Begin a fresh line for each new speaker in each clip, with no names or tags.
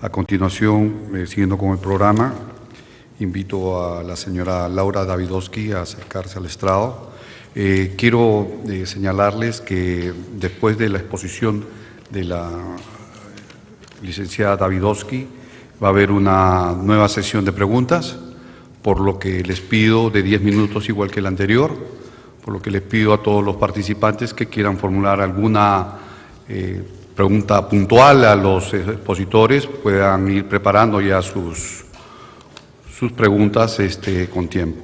A continuación, siguiendo con el programa, invito a la señora Laura Davidovsky a acercarse al estrado. Quiero señalarles que después de la exposición de la licenciada Davidovsky va a haber una nueva sesión de preguntas, por lo que les pido de 10 minutos igual que el anterior, por lo que les pido a todos los participantes que quieran formular alguna pregunta puntual a los expositores, puedan ir preparando ya sus preguntas con tiempo.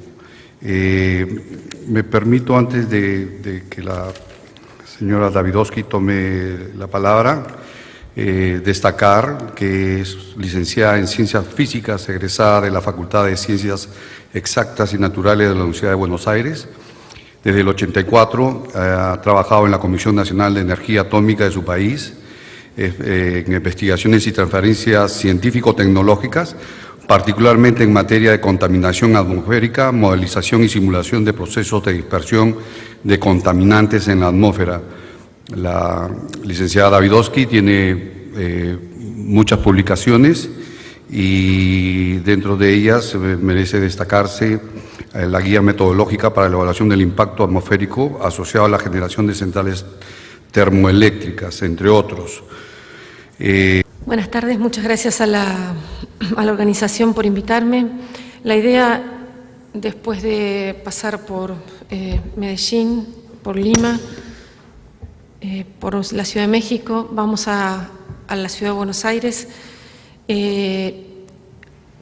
Me permito, antes de que la señora Davidovsky tome la palabra, destacar que es licenciada en Ciencias Físicas, egresada de la Facultad de Ciencias Exactas y Naturales de la Universidad de Buenos Aires. Desde el 84 ha trabajado en la Comisión Nacional de Energía Atómica de su país, en investigaciones y transferencias científico-tecnológicas, particularmente en materia de contaminación atmosférica, modelización y simulación de procesos de dispersión de contaminantes en la atmósfera. La licenciada Davidovsky tiene muchas publicaciones y dentro de ellas merece destacarse la guía metodológica para la evaluación del impacto atmosférico asociado a la generación de centrales termoeléctricas, entre otros.
Buenas tardes, muchas gracias a la organización por invitarme. La idea, después de pasar por Medellín, por Lima, por la Ciudad de México, vamos a la Ciudad de Buenos Aires.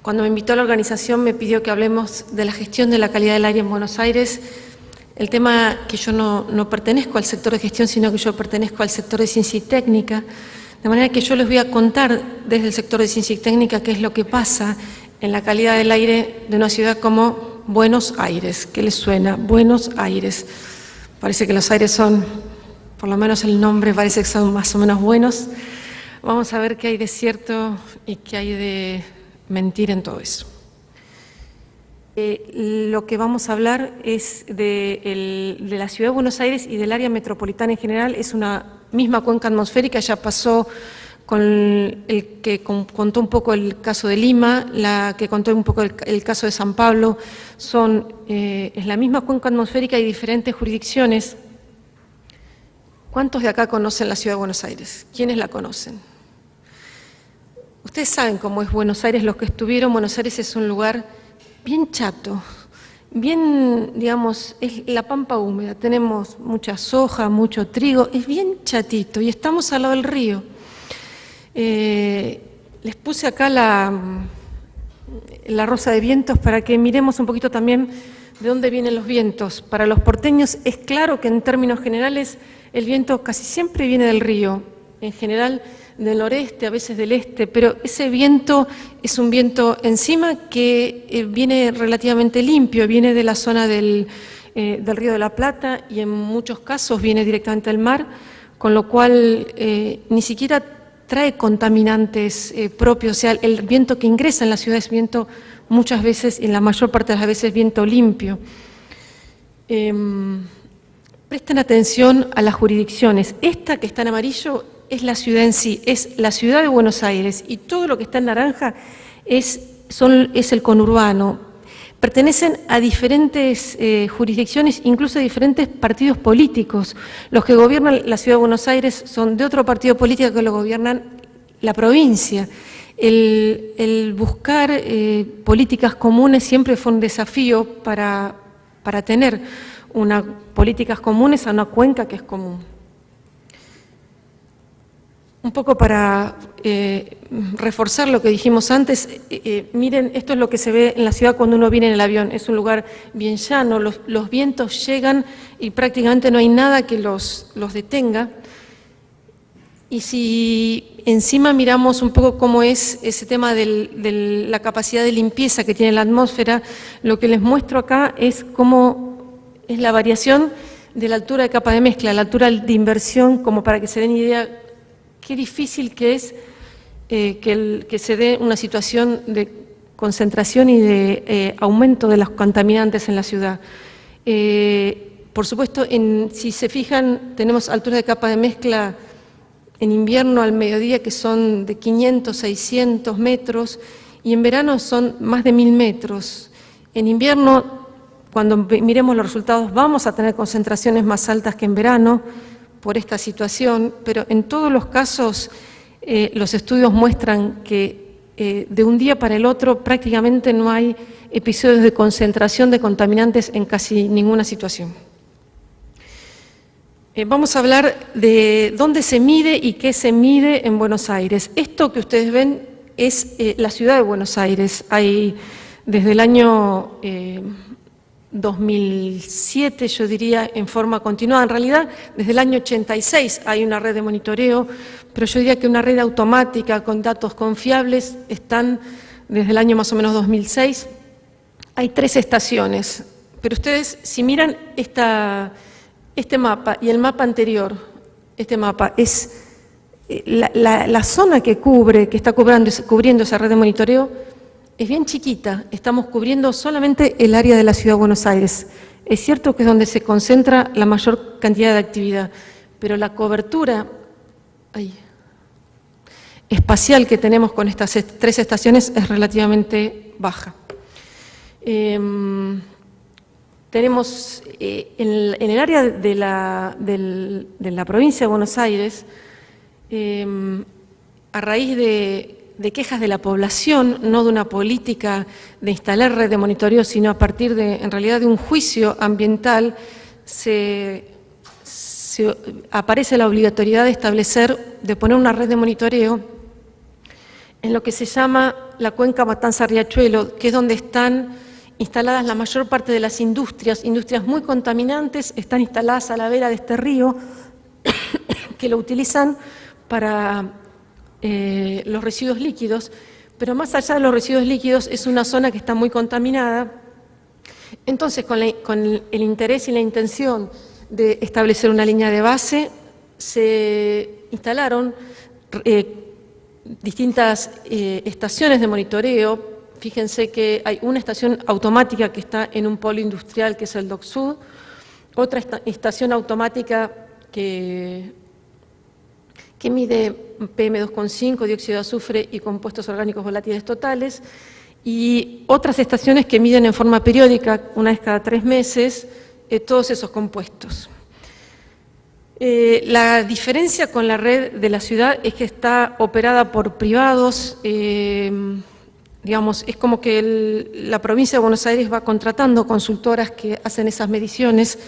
Cuando me invitó a la organización me pidió que hablemos de la gestión de la calidad del aire en Buenos Aires. El tema que yo no pertenezco al sector de gestión, sino que yo pertenezco al sector de ciencia y técnica, de manera que yo les voy a contar desde el sector de ciencia y técnica qué es lo que pasa en la calidad del aire de una ciudad como Buenos Aires. ¿Qué les suena? Buenos Aires. Parece que los aires son, por lo menos el nombre parece que son más o menos buenos. Vamos a ver qué hay de cierto y qué hay de mentir en todo eso. Lo que vamos a hablar es de la Ciudad de Buenos Aires y del área metropolitana en general. Es una misma cuenca atmosférica, ya pasó con el que contó un poco el caso de Lima, la que contó un poco el caso de San Pablo. Es la misma cuenca atmosférica y diferentes jurisdicciones. ¿Cuántos de acá conocen la Ciudad de Buenos Aires? ¿Quiénes la conocen? Ustedes saben cómo es Buenos Aires, los que estuvieron. Buenos Aires es un lugar bien chato, bien, digamos, es la pampa húmeda, tenemos mucha soja, mucho trigo, es bien chatito y estamos al lado del río. Les puse acá la rosa de vientos para que miremos un poquito también de dónde vienen los vientos. Para los porteños es claro que en términos generales el viento casi siempre viene del río, en general del noreste, a veces del este, pero ese viento es un viento encima que viene relativamente limpio, viene de la zona del Río de la Plata y en muchos casos viene directamente del mar, con lo cual ni siquiera trae contaminantes propios. O sea, el viento que ingresa en la ciudad es viento muchas veces, en la mayor parte de las veces, viento limpio. Presten atención a las jurisdicciones. Esta que está en amarillo es la ciudad en sí, es la ciudad de Buenos Aires, y todo lo que está en naranja es el conurbano. Pertenecen a diferentes jurisdicciones, incluso a diferentes partidos políticos. Los que gobiernan la ciudad de Buenos Aires son de otro partido político que lo gobiernan la provincia. El buscar políticas comunes siempre fue un desafío para tener políticas comunes a una cuenca que es común. Un poco para reforzar lo que dijimos antes, miren, esto es lo que se ve en la ciudad cuando uno viene en el avión. Es un lugar bien llano, los vientos llegan y prácticamente no hay nada que los detenga. Y si encima miramos un poco cómo es ese tema de la capacidad de limpieza que tiene la atmósfera, lo que les muestro acá es cómo es la variación de la altura de capa de mezcla, la altura de inversión, como para que se den idea qué difícil que es que se dé una situación de concentración y de aumento de los contaminantes en la ciudad. Por supuesto, si se fijan, tenemos alturas de capa de mezcla en invierno al mediodía que son de 500, 600 metros, y en verano son más de 1000 metros. En invierno, cuando miremos los resultados, vamos a tener concentraciones más altas que en verano por esta situación, pero en todos los casos los estudios muestran que de un día para el otro prácticamente no hay episodios de concentración de contaminantes en casi ninguna situación. Vamos a hablar de dónde se mide y qué se mide en Buenos Aires. Esto que ustedes ven es la ciudad de Buenos Aires. Hay desde el año 2007, yo diría, en forma continuada. En realidad, desde el año 86 hay una red de monitoreo, pero yo diría que una red automática con datos confiables están desde el año más o menos 2006. Hay 3 estaciones, pero ustedes, si miran este mapa y el mapa anterior, este mapa es la zona que está cubriendo esa red de monitoreo. Es bien chiquita, estamos cubriendo solamente el área de la Ciudad de Buenos Aires. Es cierto que es donde se concentra la mayor cantidad de actividad, pero la cobertura espacial que tenemos con estas 3 estaciones es relativamente baja. Tenemos en el área de la provincia de Buenos Aires, a raíz de quejas de la población, no de una política de instalar red de monitoreo, sino a partir en realidad de un juicio ambiental, aparece la obligatoriedad de poner una red de monitoreo en lo que se llama la cuenca Matanza-Riachuelo, que es donde están instaladas la mayor parte de las industrias muy contaminantes, están instaladas a la vera de este río, que lo utilizan para los residuos líquidos, pero más allá de los residuos líquidos es una zona que está muy contaminada. Entonces, con el interés y la intención de establecer una línea de base, se instalaron distintas estaciones de monitoreo. Fíjense que hay una estación automática que está en un polo industrial que es el Dock Sud, otra estación automática que mide PM2,5, dióxido de azufre y compuestos orgánicos volátiles totales, y otras estaciones que miden en forma periódica, una vez cada 3 meses, todos esos compuestos. La diferencia con la red de la ciudad es que está operada por privados. Digamos, es como que la provincia de Buenos Aires va contratando consultoras que hacen esas mediciones,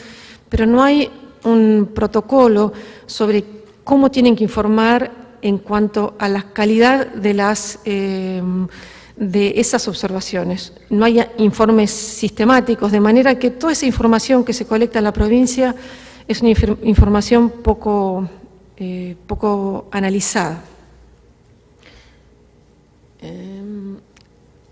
pero no hay un protocolo sobre cómo tienen que informar en cuanto a la calidad de esas observaciones. No hay informes sistemáticos, de manera que toda esa información que se colecta en la provincia es una información poco analizada.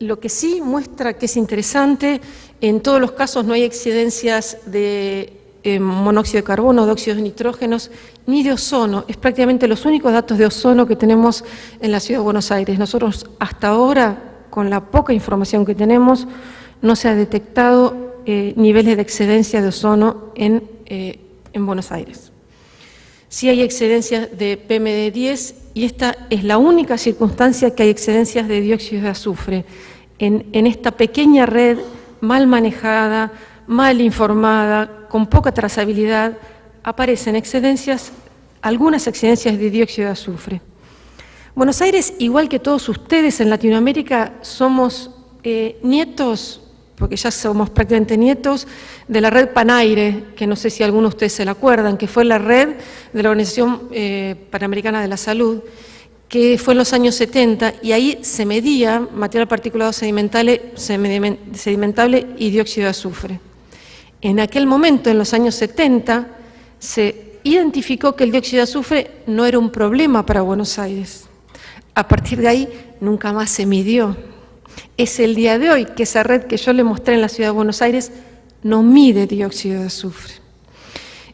Lo que sí muestra que es interesante, en todos los casos no hay excedencias de monóxido de carbono, de óxidos de nitrógenos, ni de ozono. Es prácticamente los únicos datos de ozono que tenemos en la Ciudad de Buenos Aires. Nosotros hasta ahora, con la poca información que tenemos, no se ha detectado niveles de excedencia de ozono en Buenos Aires. Sí hay excedencias de PM10 y esta es la única circunstancia que hay excedencias de dióxido de azufre. En esta pequeña red mal manejada, mal informada, con poca trazabilidad, aparecen algunas excedencias de dióxido de azufre. Buenos Aires, igual que todos ustedes en Latinoamérica, somos nietos, porque ya somos prácticamente nietos, de la red PANAIRE, que no sé si algunos de ustedes se la acuerdan, que fue la red de la Organización Panamericana de la Salud, que fue en los años 70, y ahí se medía material particulado sedimentable y dióxido de azufre. En aquel momento, en los años 70, se identificó que el dióxido de azufre no era un problema para Buenos Aires. A partir de ahí, nunca más se midió. Es el día de hoy que esa red que yo le mostré en la Ciudad de Buenos Aires no mide dióxido de azufre.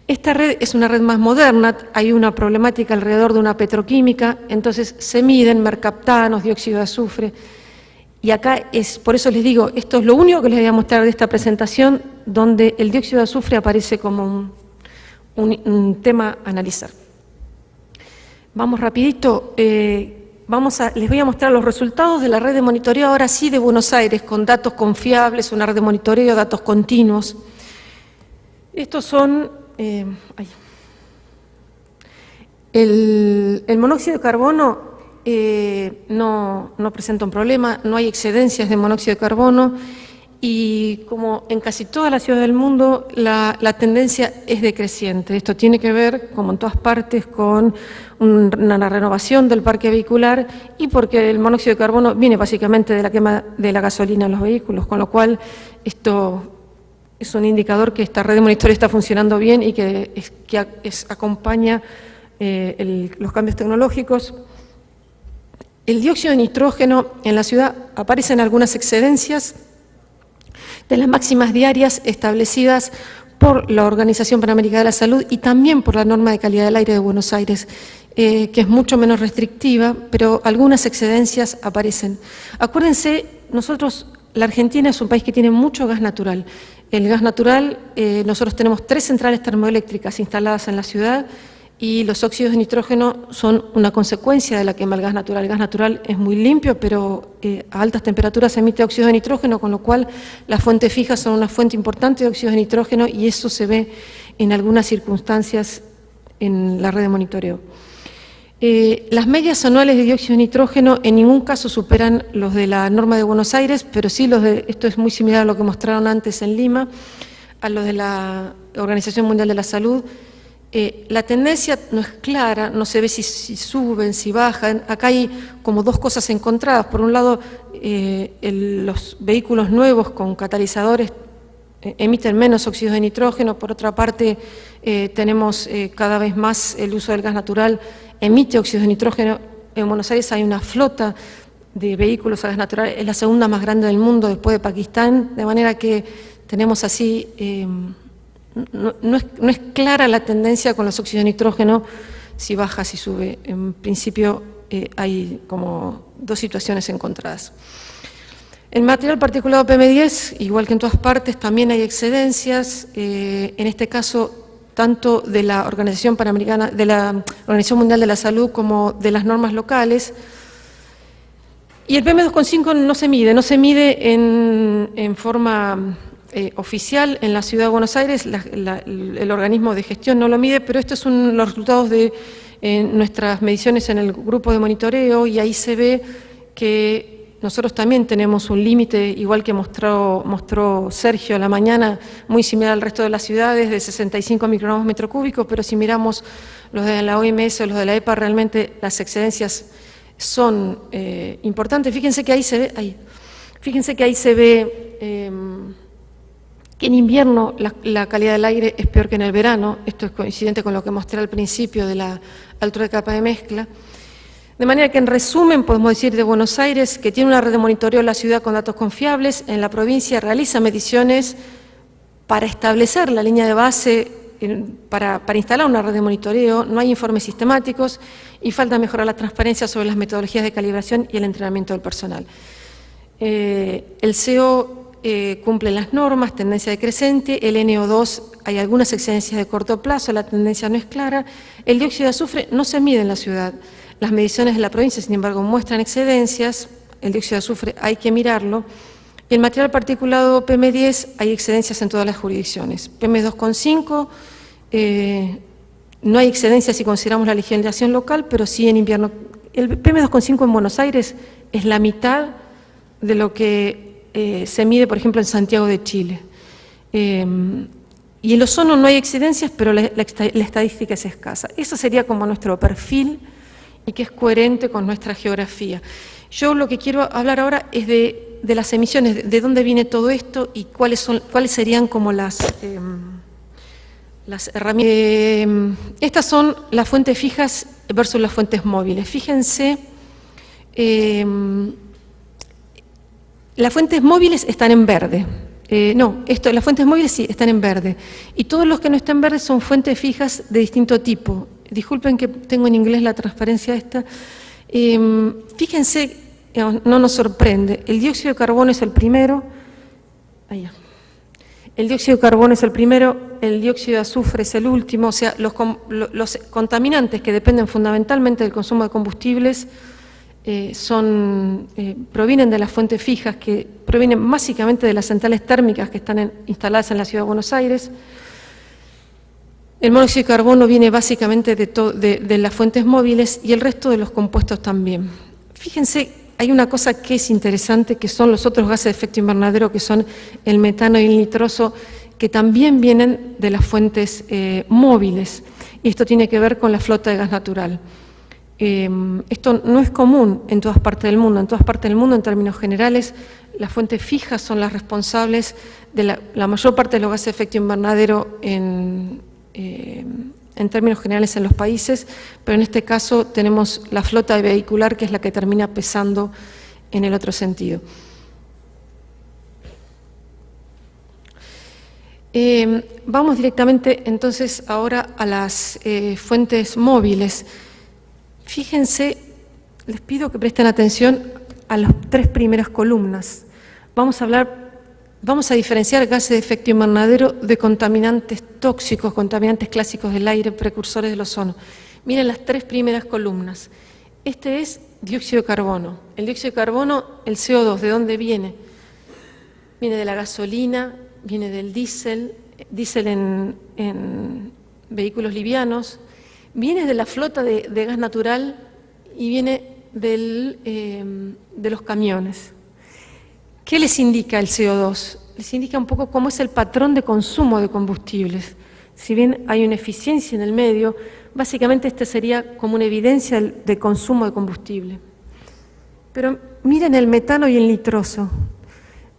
Esta red es una red más moderna, hay una problemática alrededor de una petroquímica, entonces se miden mercaptanos, dióxido de azufre. Y acá por eso les digo, esto es lo único que les voy a mostrar de esta presentación, donde el dióxido de azufre aparece como un tema a analizar. Vamos rapidito. Les voy a mostrar los resultados de la red de monitoreo, ahora sí, de Buenos Aires, con datos confiables, una red de monitoreo, datos continuos. Estos son... el monóxido de carbono no presenta un problema, no hay excedencias de monóxido de carbono y como en casi todas las ciudades del mundo, la tendencia es decreciente. Esto tiene que ver, como en todas partes, con una renovación del parque vehicular y porque el monóxido de carbono viene básicamente de la quema de la gasolina en los vehículos, con lo cual esto es un indicador que esta red de monitoreo está funcionando bien y que acompaña los cambios tecnológicos. El dióxido de nitrógeno en la ciudad aparecen algunas excedencias de las máximas diarias establecidas por la Organización Panamericana de la Salud y también por la norma de calidad del aire de Buenos Aires, que es mucho menos restrictiva, pero algunas excedencias aparecen. Acuérdense, la Argentina es un país que tiene mucho gas natural. El gas natural, nosotros tenemos 3 centrales termoeléctricas instaladas en la ciudad y los óxidos de nitrógeno son una consecuencia de la quema del gas natural. El gas natural es muy limpio, pero a altas temperaturas emite óxidos de nitrógeno, con lo cual las fuentes fijas son una fuente importante de óxidos de nitrógeno y eso se ve en algunas circunstancias en la red de monitoreo. Las medias anuales de dióxido de nitrógeno en ningún caso superan los de la norma de Buenos Aires, pero sí esto es muy similar a lo que mostraron antes en Lima, a los de la Organización Mundial de la Salud. La tendencia no es clara, no se ve si suben, si bajan. Acá hay como dos cosas encontradas. Por un lado, los vehículos nuevos con catalizadores emiten menos óxidos de nitrógeno. Por otra parte, tenemos cada vez más el uso del gas natural, emite óxidos de nitrógeno. En Buenos Aires hay una flota de vehículos a gas natural, es la segunda más grande del mundo después de Pakistán, de manera que tenemos así... No es clara la tendencia con los óxidos de nitrógeno, si baja, si sube. En principio hay como dos situaciones encontradas. El material particulado PM10, igual que en todas partes, también hay excedencias, en este caso tanto de la Organización Panamericana, de la Organización Mundial de la Salud como de las normas locales. Y el PM2,5 no se mide en forma oficial en la Ciudad de Buenos Aires, el organismo de gestión no lo mide, pero estos son los resultados de nuestras mediciones en el grupo de monitoreo y ahí se ve que nosotros también tenemos un límite, igual que mostró Sergio a la mañana, muy similar al resto de las ciudades, de 65 microgramos metro cúbico, pero si miramos los de la OMS o los de la EPA, realmente las excedencias son importantes. Fíjense que ahí se ve que en invierno la calidad del aire es peor que en el verano. Esto es coincidente con lo que mostré al principio de la altura de capa de mezcla. De manera que, en resumen, podemos decir de Buenos Aires que tiene una red de monitoreo en la ciudad con datos confiables. En la provincia realiza mediciones para establecer la línea de base, para instalar una red de monitoreo. No hay informes sistemáticos y falta mejorar la transparencia sobre las metodologías de calibración y el entrenamiento del personal. El CO cumple las normas, tendencia decreciente. El NO2 hay algunas excedencias de corto plazo, la tendencia no es clara. El dióxido de azufre no se mide en la ciudad. Las mediciones de la provincia, sin embargo, muestran excedencias. El dióxido de azufre hay que mirarlo. Y el material particulado PM10 hay excedencias en todas las jurisdicciones. PM2,5 no hay excedencias si consideramos la legislación local, pero sí en invierno. El PM2,5 en Buenos Aires es la mitad de lo que se mide, por ejemplo, en Santiago de Chile. Y en ozono no hay excedencias, pero la estadística es escasa. Eso sería como nuestro perfil y que es coherente con nuestra geografía. Yo lo que quiero hablar ahora es de las emisiones, de dónde viene todo esto y cuáles serían como las herramientas. Estas son las fuentes fijas versus las fuentes móviles. Fíjense, las fuentes móviles están en verde. Las fuentes móviles sí están en verde. Y todos los que no están en verde son fuentes fijas de distinto tipo. Disculpen que tengo en inglés la transparencia esta. Fíjense, no nos sorprende. El dióxido de carbono es el primero. El dióxido de carbono es el primero, el dióxido de azufre es el último, o sea, los contaminantes que dependen fundamentalmente del consumo de combustibles provienen de las fuentes fijas, que provienen básicamente de las centrales térmicas que están instaladas en la Ciudad de Buenos Aires. El monóxido de carbono viene básicamente de las fuentes móviles y el resto de los compuestos también. Fíjense, hay una cosa que es interesante, que son los otros gases de efecto invernadero, que son el metano y el nitroso, que también vienen de las fuentes móviles. Y esto tiene que ver con la flota de gas natural. Esto no es común en todas partes del mundo. En todas partes del mundo, en términos generales, las fuentes fijas son las responsables de la mayor parte de los gases de efecto invernadero en términos generales en los países, pero en este caso tenemos la flota vehicular, que es la que termina pesando en el otro sentido. Vamos directamente entonces ahora a las fuentes móviles. Fíjense, les pido que presten atención a las 3 primeras columnas. Vamos a diferenciar gases de efecto invernadero de contaminantes tóxicos, contaminantes clásicos del aire, precursores del ozono. Miren las 3 primeras columnas. Este es dióxido de carbono. El dióxido de carbono, el CO2, ¿de dónde viene? Viene de la gasolina, viene del diésel en vehículos livianos, viene de la flota de gas natural y viene de los camiones. ¿Qué les indica el CO2? Les indica un poco cómo es el patrón de consumo de combustibles. Si bien hay una eficiencia en el medio, básicamente este sería como una evidencia de consumo de combustible. Pero miren el metano y el nitroso.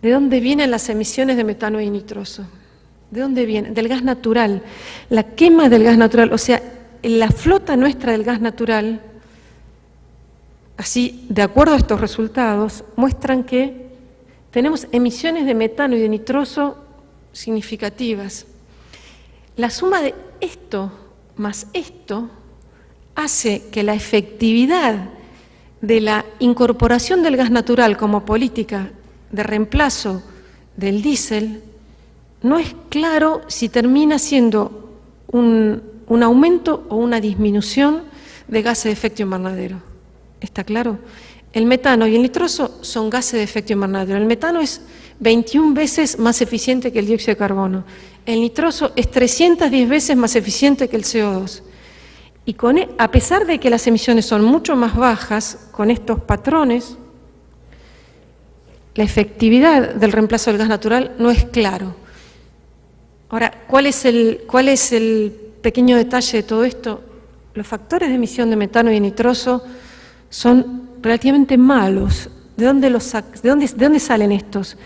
¿De dónde vienen las emisiones de metano y nitroso? ¿De dónde vienen? Del gas natural. La quema del gas natural, o sea, la flota nuestra del gas natural, así, de acuerdo a estos resultados, muestran que tenemos emisiones de metano y de nitroso significativas. La suma de esto más esto hace que la efectividad de la incorporación del gas natural como política de reemplazo del diésel no es claro si termina siendo un aumento o una disminución de gases de efecto invernadero. ¿Está claro? El metano y el nitroso son gases de efecto invernadero. El metano es 21 veces más eficiente que el dióxido de carbono. El nitroso es 310 veces más eficiente que el CO2. Y a pesar de que las emisiones son mucho más bajas, con estos patrones, la efectividad del reemplazo del gas natural no es claro. Ahora, ¿cuál es el pequeño detalle de todo esto? Los factores de emisión de metano y de nitroso son relativamente malos. ¿De dónde salen estos?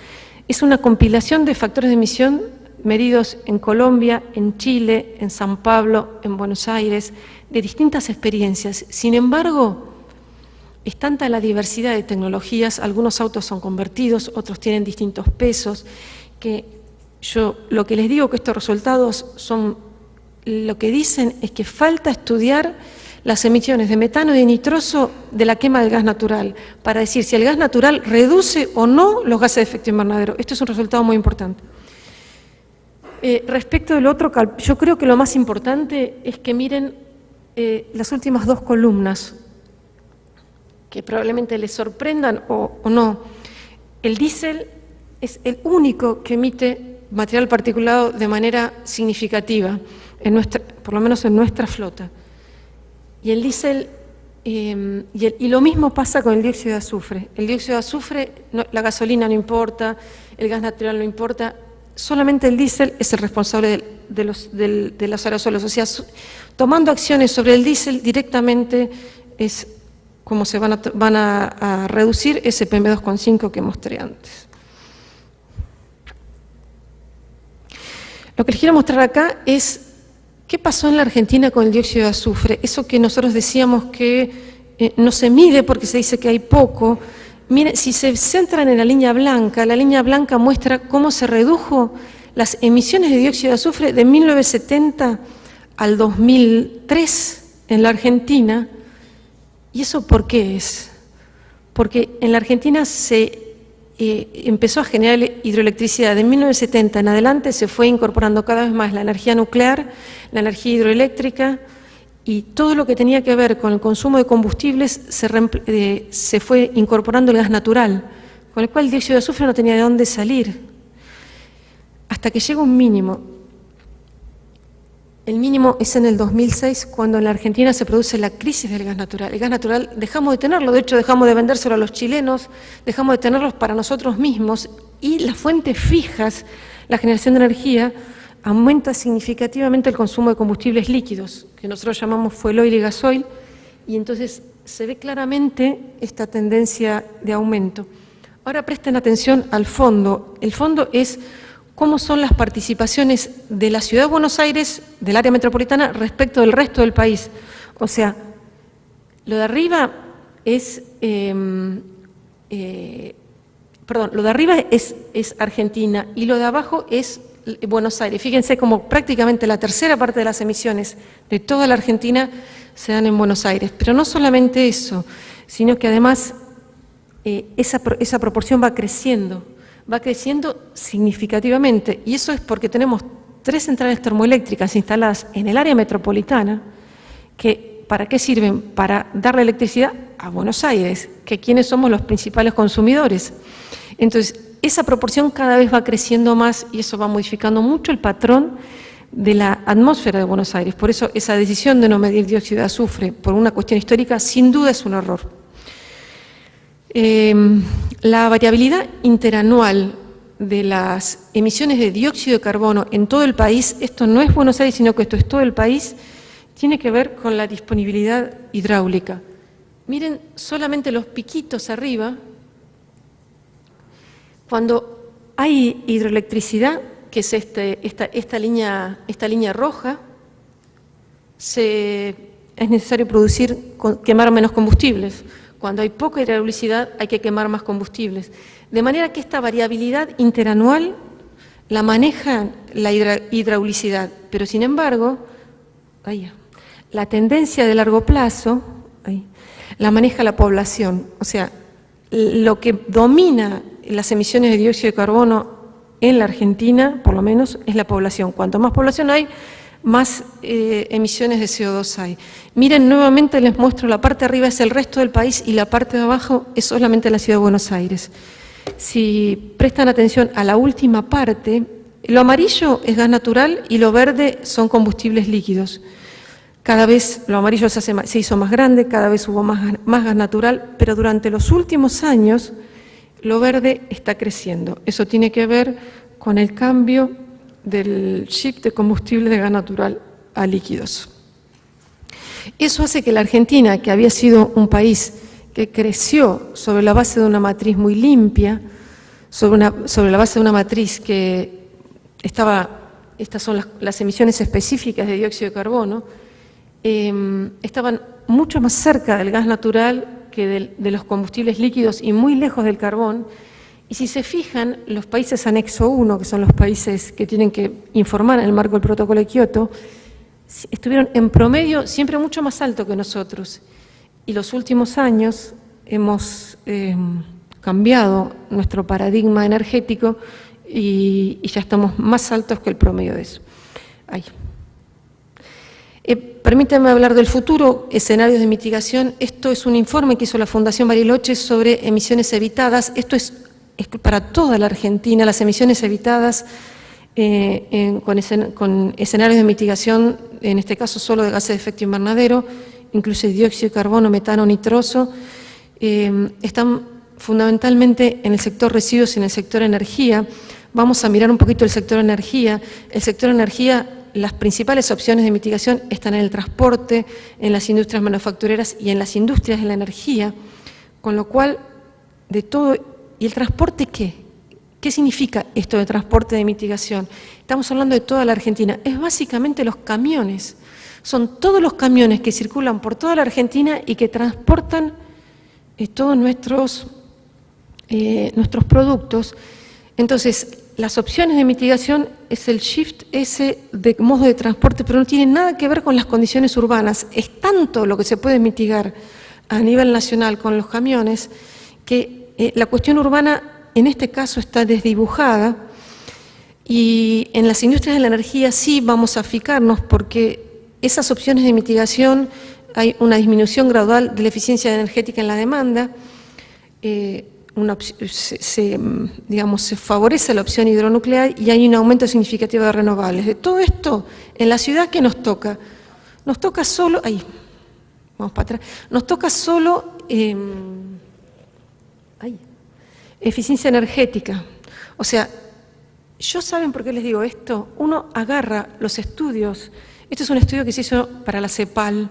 Es una compilación de factores de emisión medidos en Colombia, en Chile, en San Pablo, en Buenos Aires, de distintas experiencias. Sin embargo, es tanta la diversidad de tecnologías, algunos autos son convertidos, otros tienen distintos pesos, que yo lo que les digo que estos resultados son, lo que dicen es que falta estudiar las emisiones de metano y de nitroso de la quema del gas natural, para decir si el gas natural reduce o no los gases de efecto invernadero. Esto es un resultado muy importante. Respecto del otro, yo creo que lo más importante es que miren las últimas 2 columnas, que probablemente les sorprendan o no. El diésel es el único que emite material particulado de manera significativa, por lo menos en nuestra flota. Y el diésel, y lo mismo pasa con el dióxido de azufre. El dióxido de azufre, la gasolina no importa, el gas natural no importa, solamente el diésel es el responsable de los aerosolos. O sea, tomando acciones sobre el diésel directamente es como se van a reducir ese PM2,5 que mostré antes. Lo que les quiero mostrar acá es qué pasó en la Argentina con el dióxido de azufre. Eso que nosotros decíamos que no se mide porque se dice que hay poco. Miren, si se centran en la línea blanca muestra cómo se redujo las emisiones de dióxido de azufre de 1970 al 2003 en la Argentina. ¿Y eso por qué es? Porque en la Argentina se empezó a generar hidroelectricidad. De 1970 en adelante se fue incorporando cada vez más la energía nuclear, la energía hidroeléctrica, y todo lo que tenía que ver con el consumo de combustibles se fue incorporando el gas natural, con el cual el dióxido de azufre no tenía de dónde salir, hasta que llega un mínimo. El mínimo es en el 2006, cuando en la Argentina se produce la crisis del gas natural. El gas natural dejamos de tenerlo, de hecho dejamos de vendérselo a los chilenos, dejamos de tenerlos para nosotros mismos, y las fuentes fijas, la generación de energía, aumenta significativamente el consumo de combustibles líquidos, que nosotros llamamos fuel oil y gasoil, y entonces se ve claramente esta tendencia de aumento. Ahora presten atención al fondo. El fondo es cómo son las participaciones de la Ciudad de Buenos Aires, del área metropolitana, respecto del resto del país. O sea, lo de arriba es... lo de arriba es Argentina y lo de abajo es Buenos Aires. Fíjense como prácticamente la tercera parte de las emisiones de toda la Argentina se dan en Buenos Aires. Pero no solamente eso, sino que además esa proporción va creciendo significativamente. Y eso es porque tenemos 3 centrales termoeléctricas instaladas en el área metropolitana que, ¿para qué sirven? Para darle electricidad a Buenos Aires, que quienes somos los principales consumidores. Entonces, esa proporción cada vez va creciendo más y eso va modificando mucho el patrón de la atmósfera de Buenos Aires. Por eso, esa decisión de no medir dióxido de azufre por una cuestión histórica, sin duda es un error. La variabilidad interanual de las emisiones de dióxido de carbono en todo el país, esto no es Buenos Aires, sino que esto es todo el país, tiene que ver con la disponibilidad hidráulica. Miren solamente los piquitos arriba. Cuando hay hidroelectricidad, que es esta línea roja, es necesario quemar menos combustibles. Cuando hay poca hidroelectricidad hay que quemar más combustibles. De manera que esta variabilidad interanual la maneja la hidraulicidad, pero sin embargo, la tendencia de largo plazo la maneja la población. O sea, lo que domina las emisiones de dióxido de carbono en la Argentina, por lo menos, es la población. Cuanto más población hay, más emisiones de CO2 hay. Miren, nuevamente les muestro, la parte de arriba es el resto del país y la parte de abajo es solamente la Ciudad de Buenos Aires. Si prestan atención a la última parte, lo amarillo es gas natural y lo verde son combustibles líquidos. Cada vez lo amarillo se hizo más grande, cada vez hubo más gas natural, pero durante los últimos años lo verde está creciendo. Eso tiene que ver con el cambio del shift de combustible de gas natural a líquidos. Eso hace que la Argentina, que había sido un país que creció sobre la base de una matriz muy limpia, sobre la base de una matriz que estas son las emisiones específicas de dióxido de carbono, estaban mucho más cerca del gas natural que de los combustibles líquidos y muy lejos del carbón. Y si se fijan, los países anexo 1, que son los países que tienen que informar en el marco del protocolo de Kioto, estuvieron en promedio siempre mucho más alto que nosotros. Y los últimos años hemos cambiado nuestro paradigma energético y ya estamos más altos que el promedio de eso. Permítanme hablar del futuro, escenarios de mitigación. Esto es un informe que hizo la Fundación Bariloche sobre emisiones evitadas. Esto es para toda la Argentina, las emisiones evitadas con escenarios de mitigación, en este caso solo de gases de efecto invernadero, incluye dióxido de carbono, metano, nitroso, están fundamentalmente en el sector residuos y en el sector energía. Vamos a mirar un poquito el sector energía. El sector energía, las principales opciones de mitigación están en el transporte, en las industrias manufactureras y en las industrias de la energía, con lo cual, de todo. ¿Y el transporte qué? ¿Qué significa esto de transporte de mitigación? Estamos hablando de toda la Argentina. Es básicamente los camiones. Son todos los camiones que circulan por toda la Argentina y que transportan todos nuestros productos. Entonces, las opciones de mitigación es el shift ese de modo de transporte, pero no tiene nada que ver con las condiciones urbanas. Es tanto lo que se puede mitigar a nivel nacional con los camiones que la cuestión urbana en este caso está desdibujada, y en las industrias de la energía sí vamos a fijarnos porque esas opciones de mitigación, hay una disminución gradual de la eficiencia energética en la demanda, se favorece la opción hidronuclear y hay un aumento significativo de renovables. De todo esto, en la ciudad, ¿qué nos toca? Nos toca solo, vamos para atrás, nos toca solo eficiencia energética. O sea, ¿saben por qué les digo esto? Uno agarra los estudios, este es un estudio que se hizo para la CEPAL,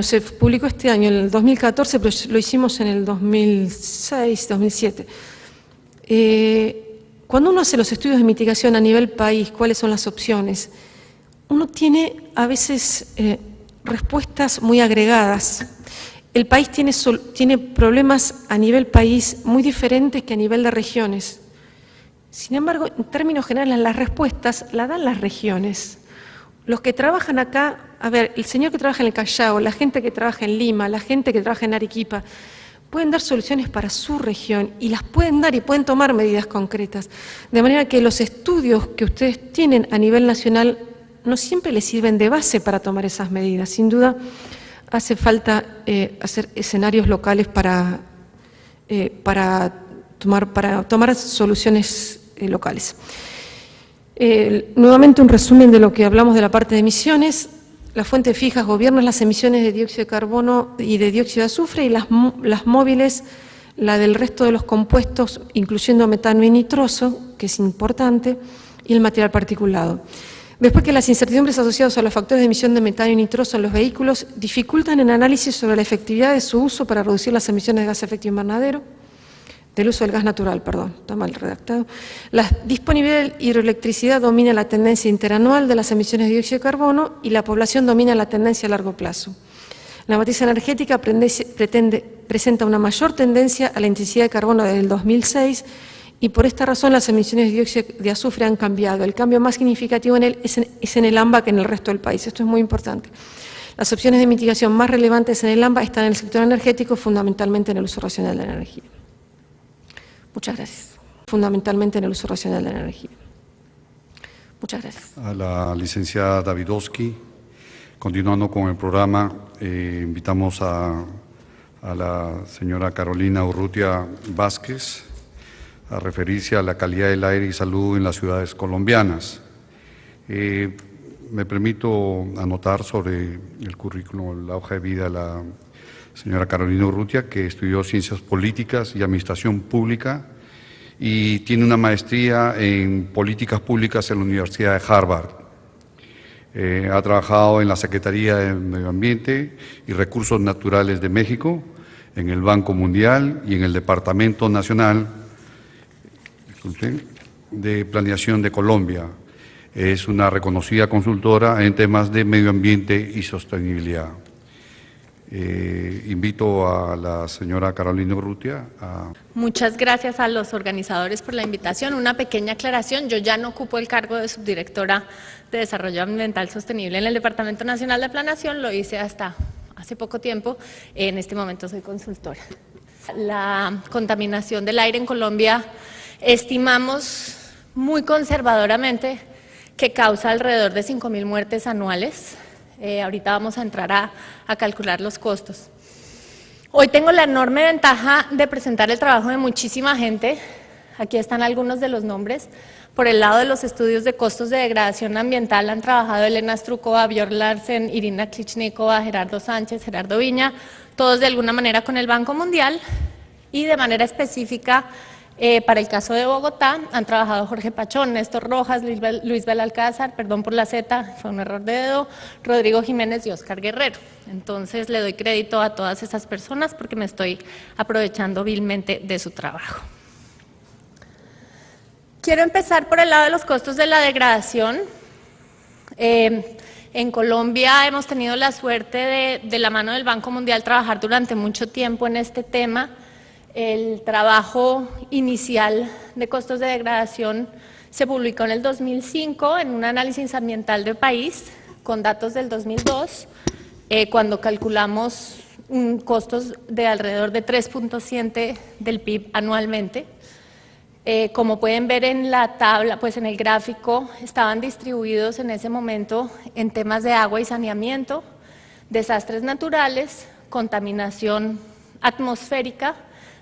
se publicó este año, en el 2014, pero lo hicimos en el 2006, 2007. Cuando uno hace los estudios de mitigación a nivel país, ¿cuáles son las opciones? Uno tiene a veces respuestas muy agregadas. El país tiene problemas a nivel país muy diferentes que a nivel de regiones. Sin embargo, en términos generales, las respuestas las dan las regiones. Los que trabajan acá, el señor que trabaja en el Callao, la gente que trabaja en Lima, la gente que trabaja en Arequipa, pueden dar soluciones para su región y las pueden dar y pueden tomar medidas concretas. De manera que los estudios que ustedes tienen a nivel nacional no siempre les sirven de base para tomar esas medidas. Sin duda, hace falta hacer escenarios locales para tomar soluciones locales. Nuevamente un resumen de lo que hablamos de la parte de emisiones. Las fuentes fijas gobiernan las emisiones de dióxido de carbono y de dióxido de azufre, y las móviles, la del resto de los compuestos, incluyendo metano y nitroso, que es importante, y el material particulado. Después, que las incertidumbres asociadas a los factores de emisión de metano y nitroso en los vehículos dificultan el análisis sobre la efectividad de su uso para reducir las emisiones de gas de efecto invernadero, del uso del gas natural, perdón, está mal redactado. La disponibilidad de hidroelectricidad domina la tendencia interanual de las emisiones de dióxido de carbono y la población domina la tendencia a largo plazo. La matriz energética presenta una mayor tendencia a la intensidad de carbono desde el 2006 y por esta razón las emisiones de dióxido de azufre han cambiado. El cambio más significativo en él es en el AMBA que en el resto del país. Esto es muy importante. Las opciones de mitigación más relevantes en el AMBA están en el sector energético, fundamentalmente en el uso racional de la energía. Muchas gracias. Fundamentalmente en el uso racional de la energía. Muchas gracias.
A la licenciada Davidovsky. Continuando con el programa, invitamos a la señora Carolina Urrutia Vázquez a referirse a la calidad del aire y salud en las ciudades colombianas. Me permito anotar sobre el currículum, la hoja de vida de la señora Carolina Urrutia, que estudió Ciencias Políticas y Administración Pública y tiene una maestría en Políticas Públicas en la Universidad de Harvard. Ha trabajado en la Secretaría de Medio Ambiente y Recursos Naturales de México, en el Banco Mundial y en el Departamento Nacional de Planeación de Colombia. Es una reconocida consultora en temas de medio ambiente y sostenibilidad. Invito a la señora Carolina Urrutia a...
Muchas gracias a los organizadores por la invitación. Una pequeña aclaración, yo ya no ocupo el cargo de subdirectora de Desarrollo Ambiental Sostenible en el Departamento Nacional de Planeación, lo hice hasta hace poco tiempo, en este momento soy consultora. La contaminación del aire en Colombia estimamos muy conservadoramente que causa alrededor de 5.000 muertes anuales. Ahorita vamos a entrar a calcular los costos. Hoy tengo la enorme ventaja de presentar el trabajo de muchísima gente. Aquí están algunos de los nombres. Por el lado de los estudios de costos de degradación ambiental han trabajado Elena Strukova, Björn Larsen, Irina Klichnikova, Gerardo Sánchez, Gerardo Viña, todos de alguna manera con el Banco Mundial, y de manera específica para el caso de Bogotá han trabajado Jorge Pachón, Néstor Rojas, Luis Belalcázar, perdón por la Z, fue un error de dedo, Rodrigo Jiménez y Óscar Guerrero. Entonces le doy crédito a todas esas personas porque me estoy aprovechando vilmente de su trabajo. Quiero empezar por el lado de los costos de la degradación. En Colombia hemos tenido la suerte de la mano del Banco Mundial trabajar durante mucho tiempo en este tema. El trabajo inicial de costos de degradación se publicó en el 2005 en un análisis ambiental de país con datos del 2002, cuando calculamos costos de alrededor de 3.7 del PIB anualmente. Como pueden ver en la tabla, pues en el gráfico, estaban distribuidos en ese momento en temas de agua y saneamiento, desastres naturales, contaminación atmosférica,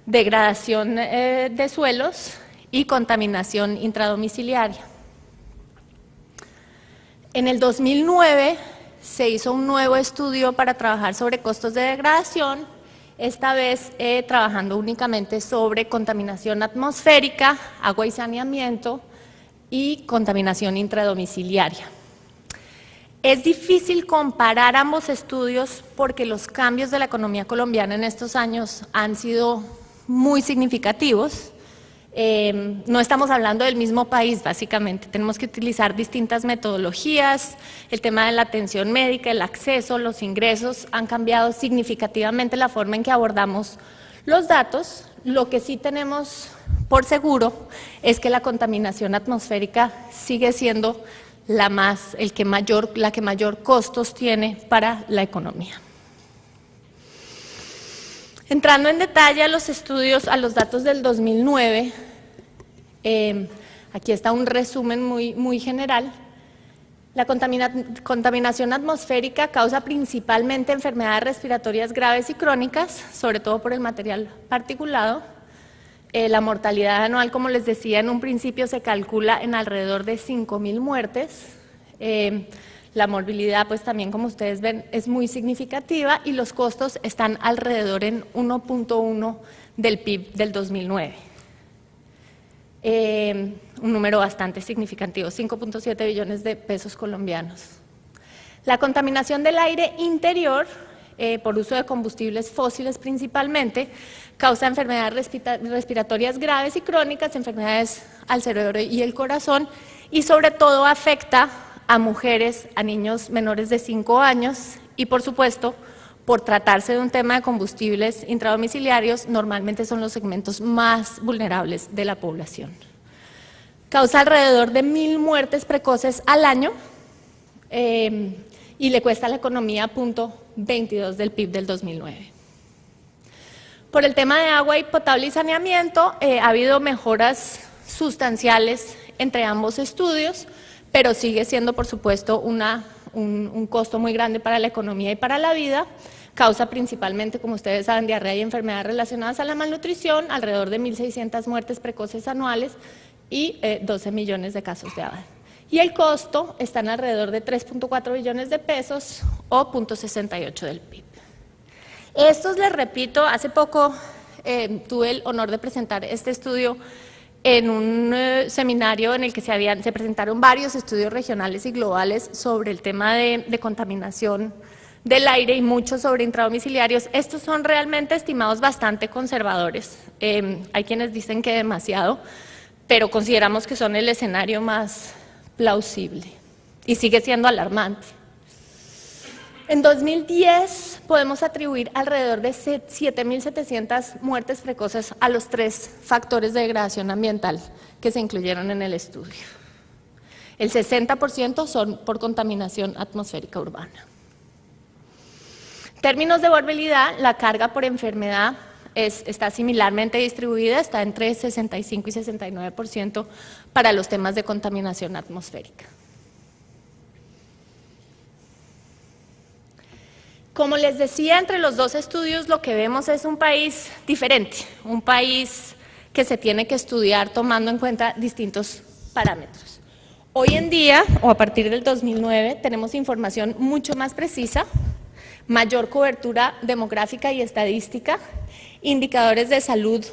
degradación de suelos y contaminación intradomiciliaria. En el 2009 se hizo un nuevo estudio para trabajar sobre costos de degradación, esta vez trabajando únicamente sobre contaminación atmosférica, agua y saneamiento y contaminación intradomiciliaria. Es difícil comparar ambos estudios porque los cambios de la economía colombiana en estos años han sido muy significativos. No estamos hablando del mismo país, básicamente. Tenemos que utilizar distintas metodologías, el tema de la atención médica, el acceso, los ingresos han cambiado significativamente la forma en que abordamos los datos. Lo que sí tenemos por seguro es que la contaminación atmosférica sigue siendo la que mayor costos tiene para la economía. Entrando en detalle a los estudios, a los datos del 2009, aquí está un resumen muy general. La contaminación atmosférica causa principalmente enfermedades respiratorias graves y crónicas, sobre todo por el material particulado. La mortalidad anual, como les decía en un principio, se calcula en alrededor de 5.000 muertes. La morbilidad, pues también, como ustedes ven, es muy significativa y los costos están alrededor en 1.1 del PIB del 2009. Un número bastante significativo, 5.7 billones de pesos colombianos. La contaminación del aire interior, por uso de combustibles fósiles principalmente, causa enfermedades respiratorias graves y crónicas, enfermedades al cerebro y el corazón, y sobre todo afecta a mujeres, a niños menores de 5 años y, por supuesto, por tratarse de un tema de combustibles intradomiciliarios, normalmente son los segmentos más vulnerables de la población. Causa alrededor de 1.000 muertes precoces al año y le cuesta a la economía 0.22 del PIB del 2009. Por el tema de agua y potable y saneamiento, ha habido mejoras sustanciales entre ambos estudios, pero sigue siendo, por supuesto, un costo muy grande para la economía y para la vida. Causa principalmente, como ustedes saben, diarrea y enfermedades relacionadas a la malnutrición, alrededor de 1.600 muertes precoces anuales y 12 millones de casos de ABA. Y el costo está en alrededor de 3.4 billones de pesos o 0.68 del PIB. Estos, les repito, hace poco tuve el honor de presentar este estudio en un seminario en el que se presentaron varios estudios regionales y globales sobre el tema de contaminación del aire y muchos sobre intradomiciliarios. Estos son realmente estimados bastante conservadores. Hay quienes dicen que demasiado, pero consideramos que son el escenario más plausible y sigue siendo alarmante. En 2010 podemos atribuir alrededor de 7.700 muertes precoces a los 3 factores de degradación ambiental que se incluyeron en el estudio. El 60% son por contaminación atmosférica urbana. En términos de morbilidad, la carga por enfermedad está similarmente distribuida, está entre 65 y 69% para los temas de contaminación atmosférica. Como les decía, entre los dos estudios lo que vemos es un país diferente, un país que se tiene que estudiar tomando en cuenta distintos parámetros. Hoy en día, o a partir del 2009, tenemos información mucho más precisa, mayor cobertura demográfica y estadística, indicadores de salud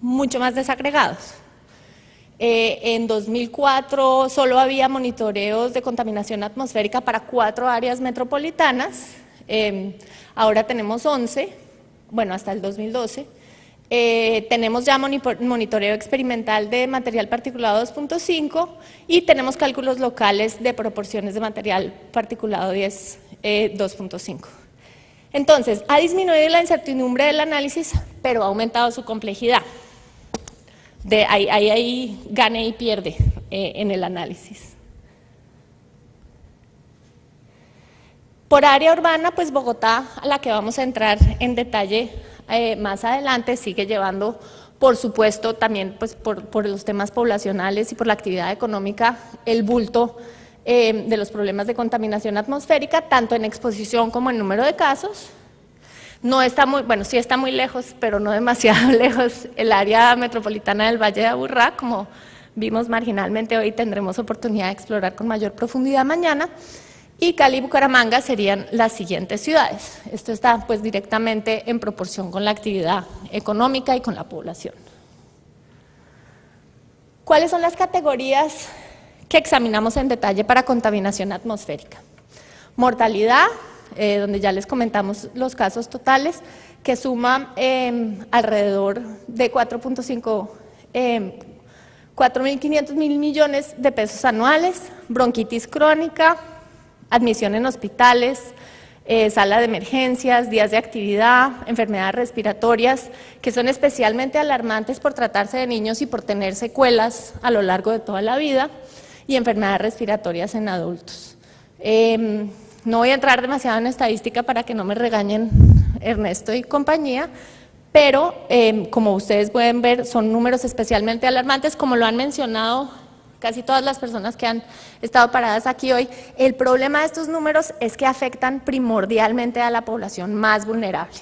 mucho más desagregados. En 2004 solo había monitoreos de contaminación atmosférica para 4 áreas metropolitanas. Ahora tenemos 11, bueno, hasta el 2012. Tenemos ya monitoreo experimental de material particulado 2.5 y tenemos cálculos locales de proporciones de material particulado 2.5. Entonces, ha disminuido la incertidumbre del análisis, pero ha aumentado su complejidad. Ahí gane y pierde en el análisis. Por área urbana, pues Bogotá, a la que vamos a entrar en detalle más adelante, sigue llevando Por supuesto, también pues, por los temas poblacionales y por la actividad económica, el bulto de los problemas de contaminación atmosférica, tanto en exposición como en número de casos. No está muy, bueno, sí está muy lejos, pero no demasiado lejos el área metropolitana del Valle de Aburrá, como vimos marginalmente hoy, tendremos oportunidad de explorar con mayor profundidad mañana. Y Cali y Bucaramanga serían las siguientes ciudades. Esto está pues directamente en proporción con la actividad económica y con la población. ¿Cuáles son las categorías que examinamos en detalle para contaminación atmosférica? Mortalidad, donde ya les comentamos los casos totales, que suma alrededor de 4.500 mil millones de pesos anuales. Bronquitis crónica, admisión en hospitales, sala de emergencias, días de actividad, enfermedades respiratorias, que son especialmente alarmantes por tratarse de niños y por tener secuelas a lo largo de toda la vida, y enfermedades respiratorias en adultos. No voy a entrar demasiado en estadística para que no me regañen Ernesto y compañía, pero como ustedes pueden ver, son números especialmente alarmantes, como lo han mencionado casi todas las personas que han estado paradas aquí hoy. El problema de estos números es que afectan primordialmente a la población más vulnerable.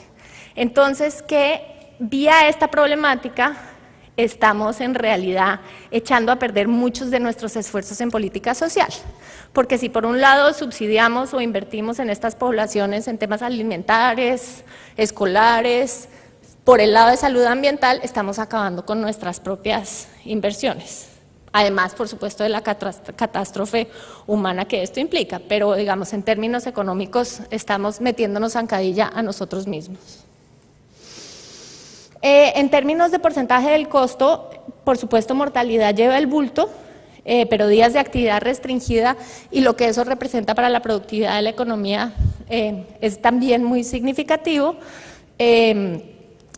Entonces, que vía esta problemática estamos en realidad echando a perder muchos de nuestros esfuerzos en política social. Porque si por un lado subsidiamos o invertimos en estas poblaciones en temas alimentarios, escolares, por el lado de salud ambiental, estamos acabando con nuestras propias inversiones. Además, por supuesto, de la catástrofe humana que esto implica, pero digamos, en términos económicos, estamos metiéndonos zancadilla a nosotros mismos. En términos de porcentaje del costo, por supuesto, mortalidad lleva el bulto, pero días de actividad restringida y lo que eso representa para la productividad de la economía es también muy significativo.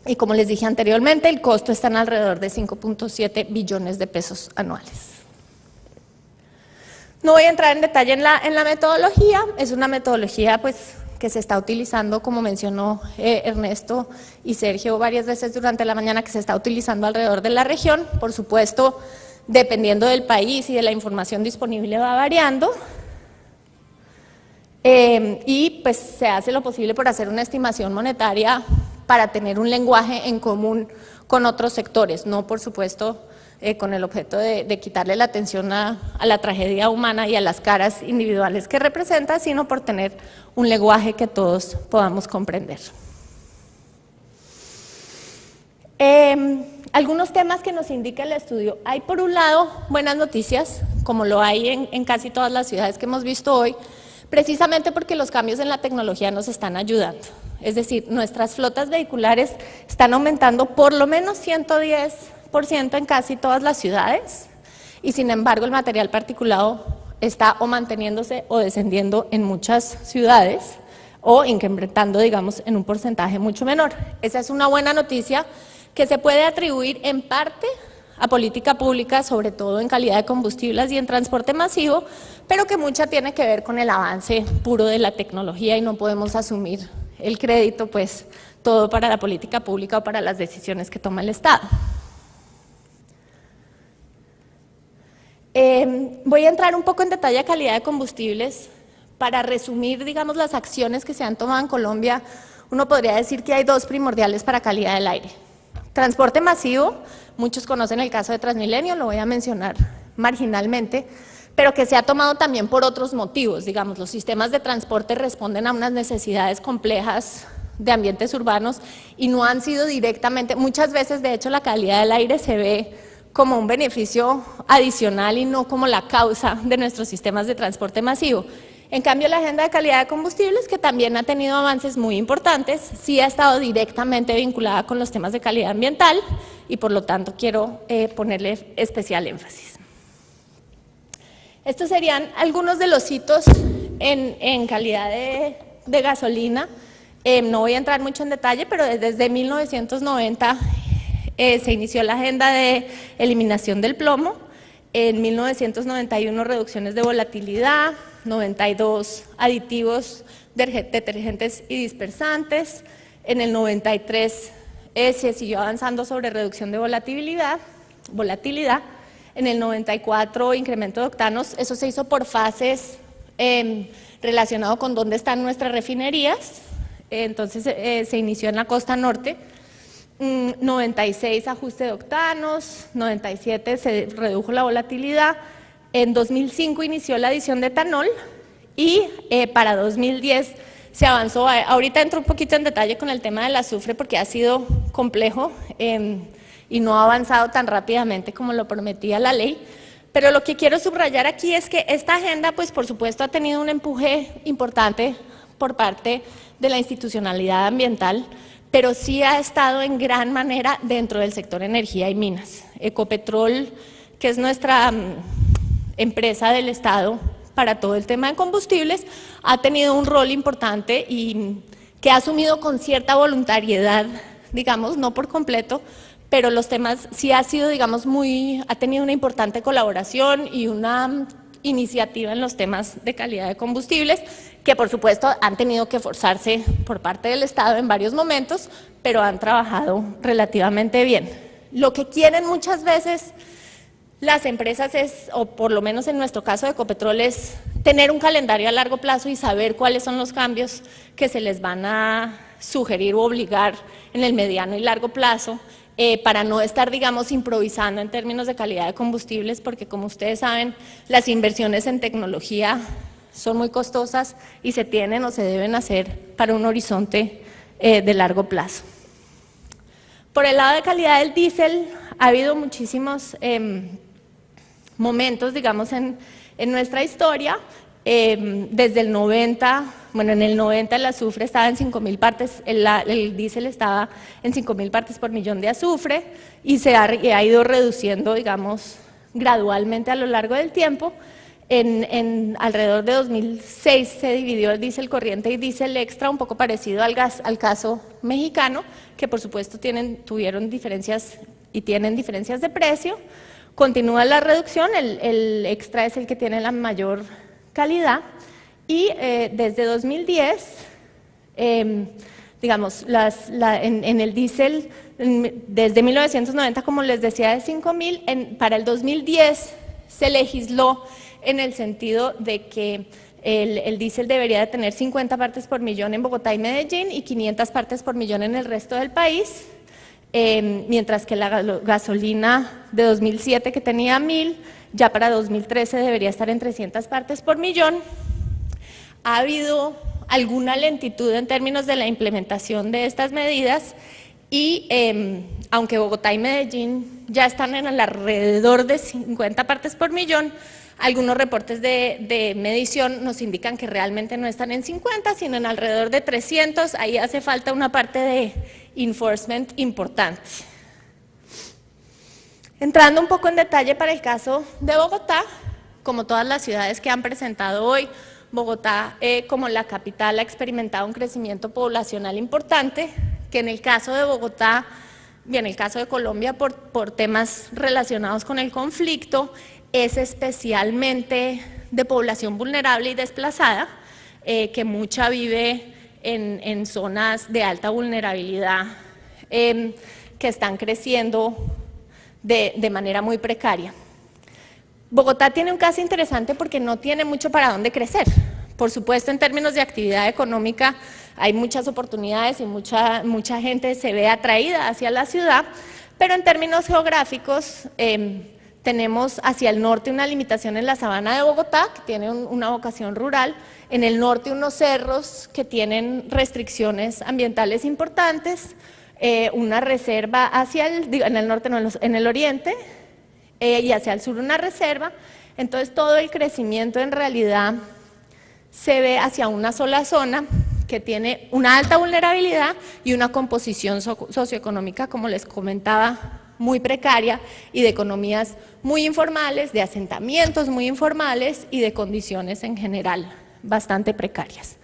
Y como les dije anteriormente, el costo está en alrededor de 5.7 billones de pesos anuales. No voy a entrar en detalle en la metodología, es una metodología pues, que se está utilizando, como mencionó Ernesto y Sergio varias veces durante la mañana, que se está utilizando alrededor de la región. Por supuesto, dependiendo del país y de la información disponible va variando. Y pues se hace lo posible por hacer una estimación monetaria para tener un lenguaje en común con otros sectores, no por supuesto con el objeto de quitarle la atención a la tragedia humana y a las caras individuales que representa, sino por tener un lenguaje que todos podamos comprender. Algunos temas que nos indica el estudio. Hay por un lado buenas noticias, como lo hay en casi todas las ciudades que hemos visto hoy, precisamente porque los cambios en la tecnología nos están ayudando. Es decir, nuestras flotas vehiculares están aumentando por lo menos 110% en casi todas las ciudades y sin embargo el material particulado está o manteniéndose o descendiendo en muchas ciudades o incrementando, digamos, en un porcentaje mucho menor. Esa es una buena noticia que se puede atribuir en parte a política pública, sobre todo en calidad de combustibles y en transporte masivo, pero que mucha tiene que ver con el avance puro de la tecnología y no podemos asumir el crédito, pues, todo para la política pública o para las decisiones que toma el Estado. Voy a entrar un poco en detalle a calidad de combustibles. Para resumir, digamos, las acciones que se han tomado en Colombia, uno podría decir que hay dos primordiales para calidad del aire. Transporte masivo, muchos conocen el caso de Transmilenio, lo voy a mencionar marginalmente, pero que se ha tomado también por otros motivos. Digamos, los sistemas de transporte responden a unas necesidades complejas de ambientes urbanos y no han sido directamente, muchas veces de hecho la calidad del aire se ve como un beneficio adicional y no como la causa de nuestros sistemas de transporte masivo. En cambio, la agenda de calidad de combustibles, que también ha tenido avances muy importantes, sí ha estado directamente vinculada con los temas de calidad ambiental y por lo tanto quiero ponerle especial énfasis. Estos serían algunos de los hitos en calidad de gasolina. No voy a entrar mucho en detalle, pero desde 1990 se inició la agenda de eliminación del plomo. En 1991 reducciones de volatilidad, 92 aditivos, detergentes y dispersantes. En el 93 se siguió avanzando sobre reducción de volatilidad. En el 94, incremento de octanos. Eso se hizo por fases relacionado con dónde están nuestras refinerías. Entonces se inició en la costa norte. 96, ajuste de octanos. 97, se redujo la volatilidad. En 2005 inició la adición de etanol y para 2010 se avanzó. Ahorita entro un poquito en detalle con el tema del azufre porque ha sido complejo y no ha avanzado tan rápidamente como lo prometía la ley. Pero lo que quiero subrayar aquí es que esta agenda, pues por supuesto, ha tenido un empuje importante por parte de la institucionalidad ambiental, pero sí ha estado en gran manera dentro del sector energía y minas. Ecopetrol, que es nuestra empresa del Estado para todo el tema de combustibles, ha tenido un rol importante y que ha asumido con cierta voluntariedad, digamos, no por completo, pero los temas sí ha sido, digamos, ha tenido una importante colaboración y una iniciativa en los temas de calidad de combustibles, que por supuesto han tenido que esforzarse por parte del Estado en varios momentos, pero han trabajado relativamente bien. Lo que quieren muchas veces las empresas es, o por lo menos en nuestro caso de Ecopetrol, es tener un calendario a largo plazo y saber cuáles son los cambios que se les van a sugerir o obligar en el mediano y largo plazo, para no estar, digamos, improvisando en términos de calidad de combustibles, porque como ustedes saben, las inversiones en tecnología son muy costosas y se tienen o se deben hacer para un horizonte de largo plazo. Por el lado de calidad del diésel, ha habido muchísimos momentos, digamos, en nuestra historia. Desde el 90, bueno, en el 90 el azufre estaba en 5.000 partes, el diésel estaba en 5.000 partes por millón de azufre y se ha ido reduciendo, digamos, gradualmente a lo largo del tiempo. En alrededor de 2006 se dividió el diésel corriente y diésel extra, un poco parecido al caso mexicano, que por supuesto tuvieron diferencias y tienen diferencias de precio. Continúa la reducción, el extra es el que tiene la mayor calidad y desde 2010, digamos, en el diésel, desde 1990, como les decía, de 5.000, para el 2010 se legisló en el sentido de que el diésel debería de tener 50 partes por millón en Bogotá y Medellín y 500 partes por millón en el resto del país, mientras que la gasolina de 2007, que tenía 1.000, ya para 2013 debería estar en 300 partes por millón. Ha habido alguna lentitud en términos de la implementación de estas medidas y aunque Bogotá y Medellín ya están en alrededor de 50 partes por millón, algunos reportes de medición nos indican que realmente no están en 50, sino en alrededor de 300. Ahí hace falta una parte de enforcement importante. Entrando un poco en detalle para el caso de Bogotá, como todas las ciudades que han presentado hoy, Bogotá como la capital ha experimentado un crecimiento poblacional importante, que en el caso de Bogotá, y en el caso de Colombia por temas relacionados con el conflicto, es especialmente de población vulnerable y desplazada, que mucha vive en zonas de alta vulnerabilidad, que están creciendo de manera muy precaria. Bogotá tiene un caso interesante porque no tiene mucho para dónde crecer. Por supuesto, en términos de actividad económica hay muchas oportunidades y mucha gente se ve atraída hacia la ciudad, pero en términos geográficos tenemos hacia el norte una limitación en la sabana de Bogotá, que tiene una vocación rural, en el norte unos cerros que tienen restricciones ambientales importantes, una reserva en el norte, no, en el oriente, y hacia el sur una reserva. Entonces todo el crecimiento en realidad se ve hacia una sola zona que tiene una alta vulnerabilidad y una composición socioeconómica, como les comentaba, muy precaria, y de economías muy informales, de asentamientos muy informales y de condiciones en general bastante precarias.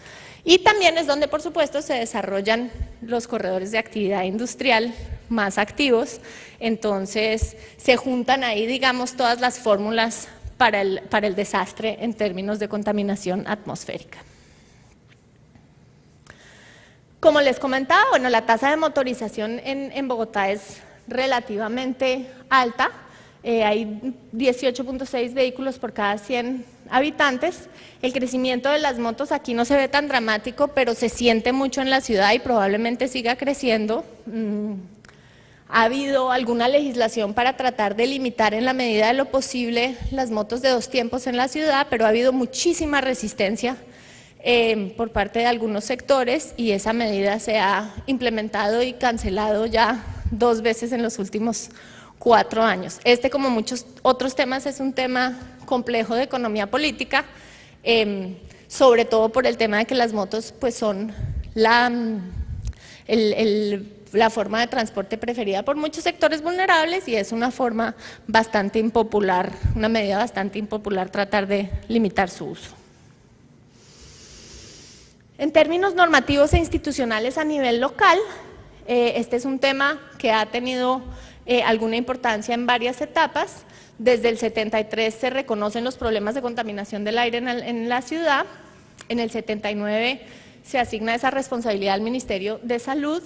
Y también es donde, por supuesto, se desarrollan los corredores de actividad industrial más activos. Entonces, se juntan ahí, digamos, todas las fórmulas para el desastre en términos de contaminación atmosférica. Como les comentaba, bueno, la tasa de motorización en Bogotá es relativamente alta. Hay 18.6 vehículos por cada 100 habitantes. El crecimiento de las motos aquí no se ve tan dramático, pero se siente mucho en la ciudad y probablemente siga creciendo. Ha habido alguna legislación para tratar de limitar en la medida de lo posible las motos de 2 tiempos en la ciudad, pero ha habido muchísima resistencia por parte de algunos sectores y esa medida se ha implementado y cancelado ya 2 veces en los últimos 4 años. Este, como muchos otros temas, es un tema complejo de economía política, sobre todo por el tema de que las motos pues son la forma de transporte preferida por muchos sectores vulnerables y es una forma bastante impopular, una medida bastante impopular tratar de limitar su uso. En términos normativos e institucionales a nivel local, este es un tema que ha tenido alguna importancia en varias etapas. Desde el 73 se reconocen los problemas de contaminación del aire en la ciudad. En el 79 se asigna esa responsabilidad al Ministerio de Salud.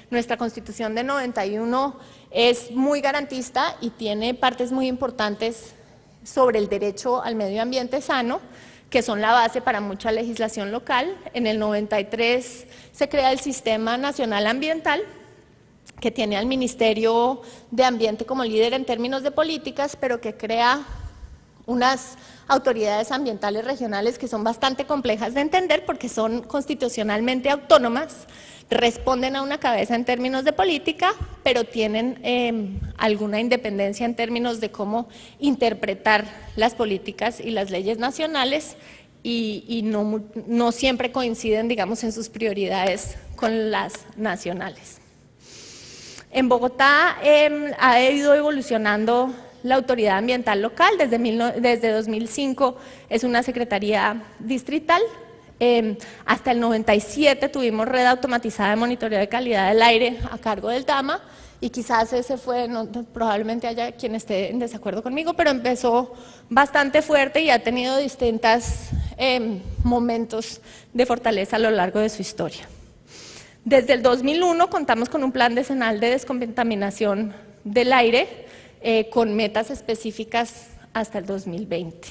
Nuestra Constitución de 91 es muy garantista y tiene partes muy importantes sobre el derecho al medio ambiente sano, que son la base para mucha legislación local. En el 93 se crea el Sistema Nacional Ambiental, que tiene al Ministerio de Ambiente como líder en términos de políticas, pero que crea unas autoridades ambientales regionales que son bastante complejas de entender porque son constitucionalmente autónomas, responden a una cabeza en términos de política, pero tienen alguna independencia en términos de cómo interpretar las políticas y las leyes nacionales y no siempre coinciden, digamos, en sus prioridades con las nacionales. En Bogotá ha ido evolucionando la autoridad ambiental local. Desde 2005 es una secretaría distrital. Hasta el 97 tuvimos red automatizada de monitoreo de calidad del aire a cargo del DAMA y quizás ese fue, probablemente haya quien esté en desacuerdo conmigo, pero empezó bastante fuerte y ha tenido distintos momentos de fortaleza a lo largo de su historia. Desde el 2001 contamos con un plan decenal de descontaminación del aire con metas específicas hasta el 2020.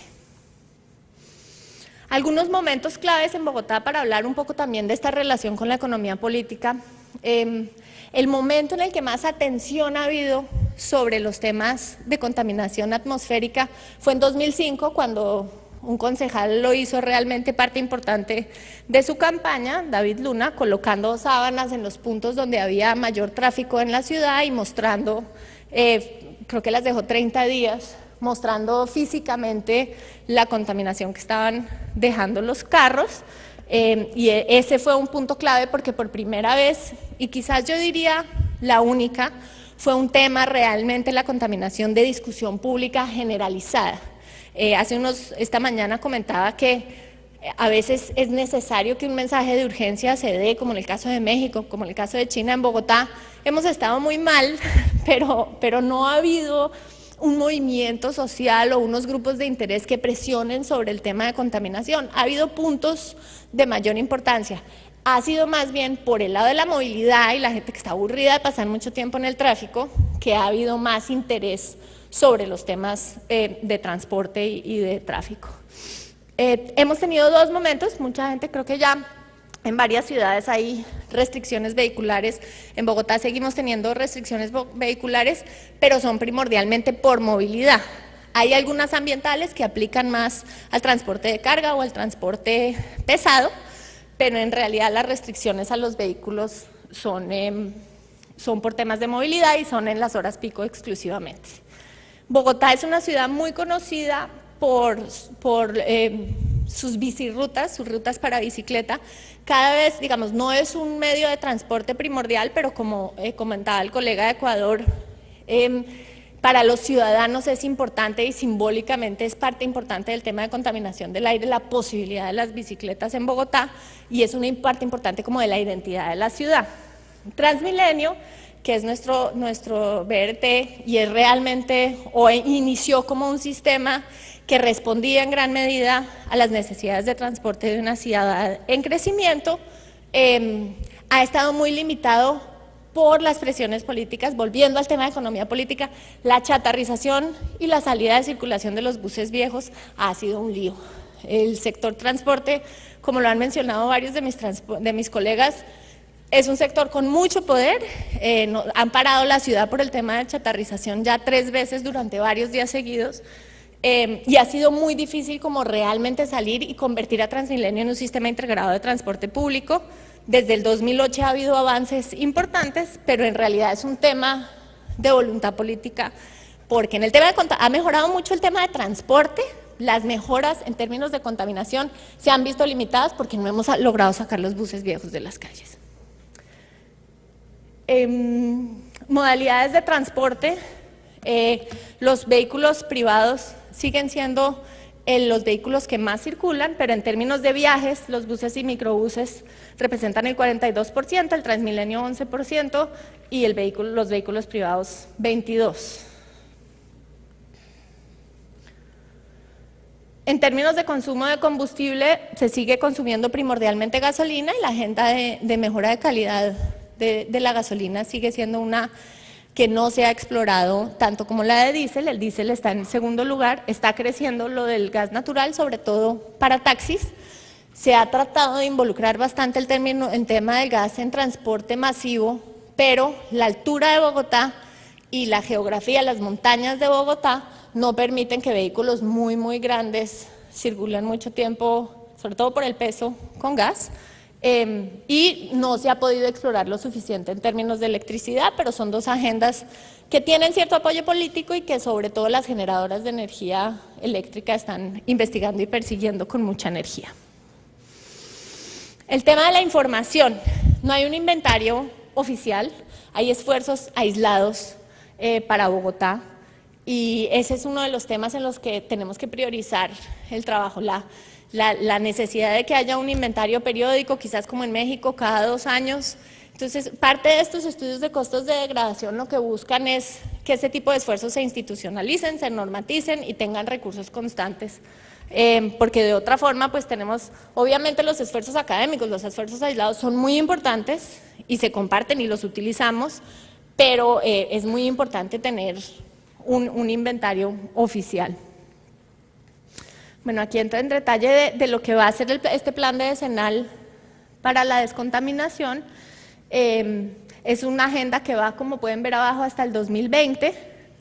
Algunos momentos claves en Bogotá para hablar un poco también de esta relación con la economía política. El momento en el que más atención ha habido sobre los temas de contaminación atmosférica fue en 2005, cuando un concejal lo hizo realmente parte importante de su campaña, David Luna, colocando sábanas en los puntos donde había mayor tráfico en la ciudad y mostrando, creo que las dejó 30 días, mostrando físicamente la contaminación que estaban dejando los carros, y ese fue un punto clave porque por primera vez, y quizás yo diría la única, fue un tema realmente la contaminación de discusión pública generalizada. Esta mañana comentaba que a veces es necesario que un mensaje de urgencia se dé, como en el caso de México, como en el caso de China. En Bogotá hemos estado muy mal, pero no ha habido un movimiento social o unos grupos de interés que presionen sobre el tema de contaminación. Ha habido puntos de mayor importancia. Ha sido más bien por el lado de la movilidad y la gente que está aburrida de pasar mucho tiempo en el tráfico, que ha habido más interés sobre los temas de transporte y de tráfico. Hemos tenido 2 momentos, mucha gente creo que ya en varias ciudades hay restricciones vehiculares. En Bogotá seguimos teniendo restricciones vehiculares, pero son primordialmente por movilidad. Hay algunas ambientales que aplican más al transporte de carga o al transporte pesado, pero en realidad las restricciones a los vehículos son por temas de movilidad y son en las horas pico exclusivamente. Bogotá es una ciudad muy conocida por sus bicirrutas, sus rutas para bicicleta. Cada vez, digamos, no es un medio de transporte primordial, pero como comentaba el colega de Ecuador, para los ciudadanos es importante y simbólicamente es parte importante del tema de contaminación del aire, la posibilidad de las bicicletas en Bogotá, y es una parte importante como de la identidad de la ciudad. Transmilenio, que es nuestro BRT, y es realmente, o inició como un sistema que respondía en gran medida a las necesidades de transporte de una ciudad en crecimiento, ha estado muy limitado por las presiones políticas. Volviendo al tema de economía política, la chatarrización y la salida de circulación de los buses viejos ha sido un lío. El sector transporte, como lo han mencionado varios de mis colegas, es un sector con mucho poder. Han parado la ciudad por el tema de chatarrización ya 3 veces durante varios días seguidos, y ha sido muy difícil como realmente salir y convertir a Transmilenio en un sistema integrado de transporte público. Desde el 2008 ha habido avances importantes, pero en realidad es un tema de voluntad política, porque en el tema ha mejorado mucho el tema de transporte. Las mejoras en términos de contaminación se han visto limitadas porque no hemos logrado sacar los buses viejos de las calles. Modalidades de transporte, los vehículos privados siguen siendo los vehículos que más circulan, pero en términos de viajes, los buses y microbuses representan el 42%, el Transmilenio 11% y los vehículos privados 22%. En términos de consumo de combustible, se sigue consumiendo primordialmente gasolina y la agenda de mejora de calidad de la gasolina sigue siendo una que no se ha explorado tanto como la de diésel. El diésel está en segundo lugar, está creciendo lo del gas natural, sobre todo para taxis. Se ha tratado de involucrar bastante el tema del gas en transporte masivo, pero la altura de Bogotá y la geografía, las montañas de Bogotá, no permiten que vehículos muy, muy grandes circulen mucho tiempo, sobre todo por el peso, con gas. Y no se ha podido explorar lo suficiente en términos de electricidad, pero son 2 agendas que tienen cierto apoyo político y que sobre todo las generadoras de energía eléctrica están investigando y persiguiendo con mucha energía. El tema de la información, no hay un inventario oficial, hay esfuerzos aislados para Bogotá, y ese es uno de los temas en los que tenemos que priorizar el trabajo, la necesidad de que haya un inventario periódico, quizás como en México, cada 2 años. Entonces, parte de estos estudios de costos de degradación lo que buscan es que ese tipo de esfuerzos se institucionalicen, se normaticen y tengan recursos constantes. Porque de otra forma, pues tenemos, obviamente los esfuerzos académicos, los esfuerzos aislados son muy importantes y se comparten y los utilizamos, pero es muy importante tener un inventario oficial. Bueno, aquí entra en detalle de lo que va a ser este plan de decenal para la descontaminación. Es una agenda que va, como pueden ver abajo, hasta el 2020.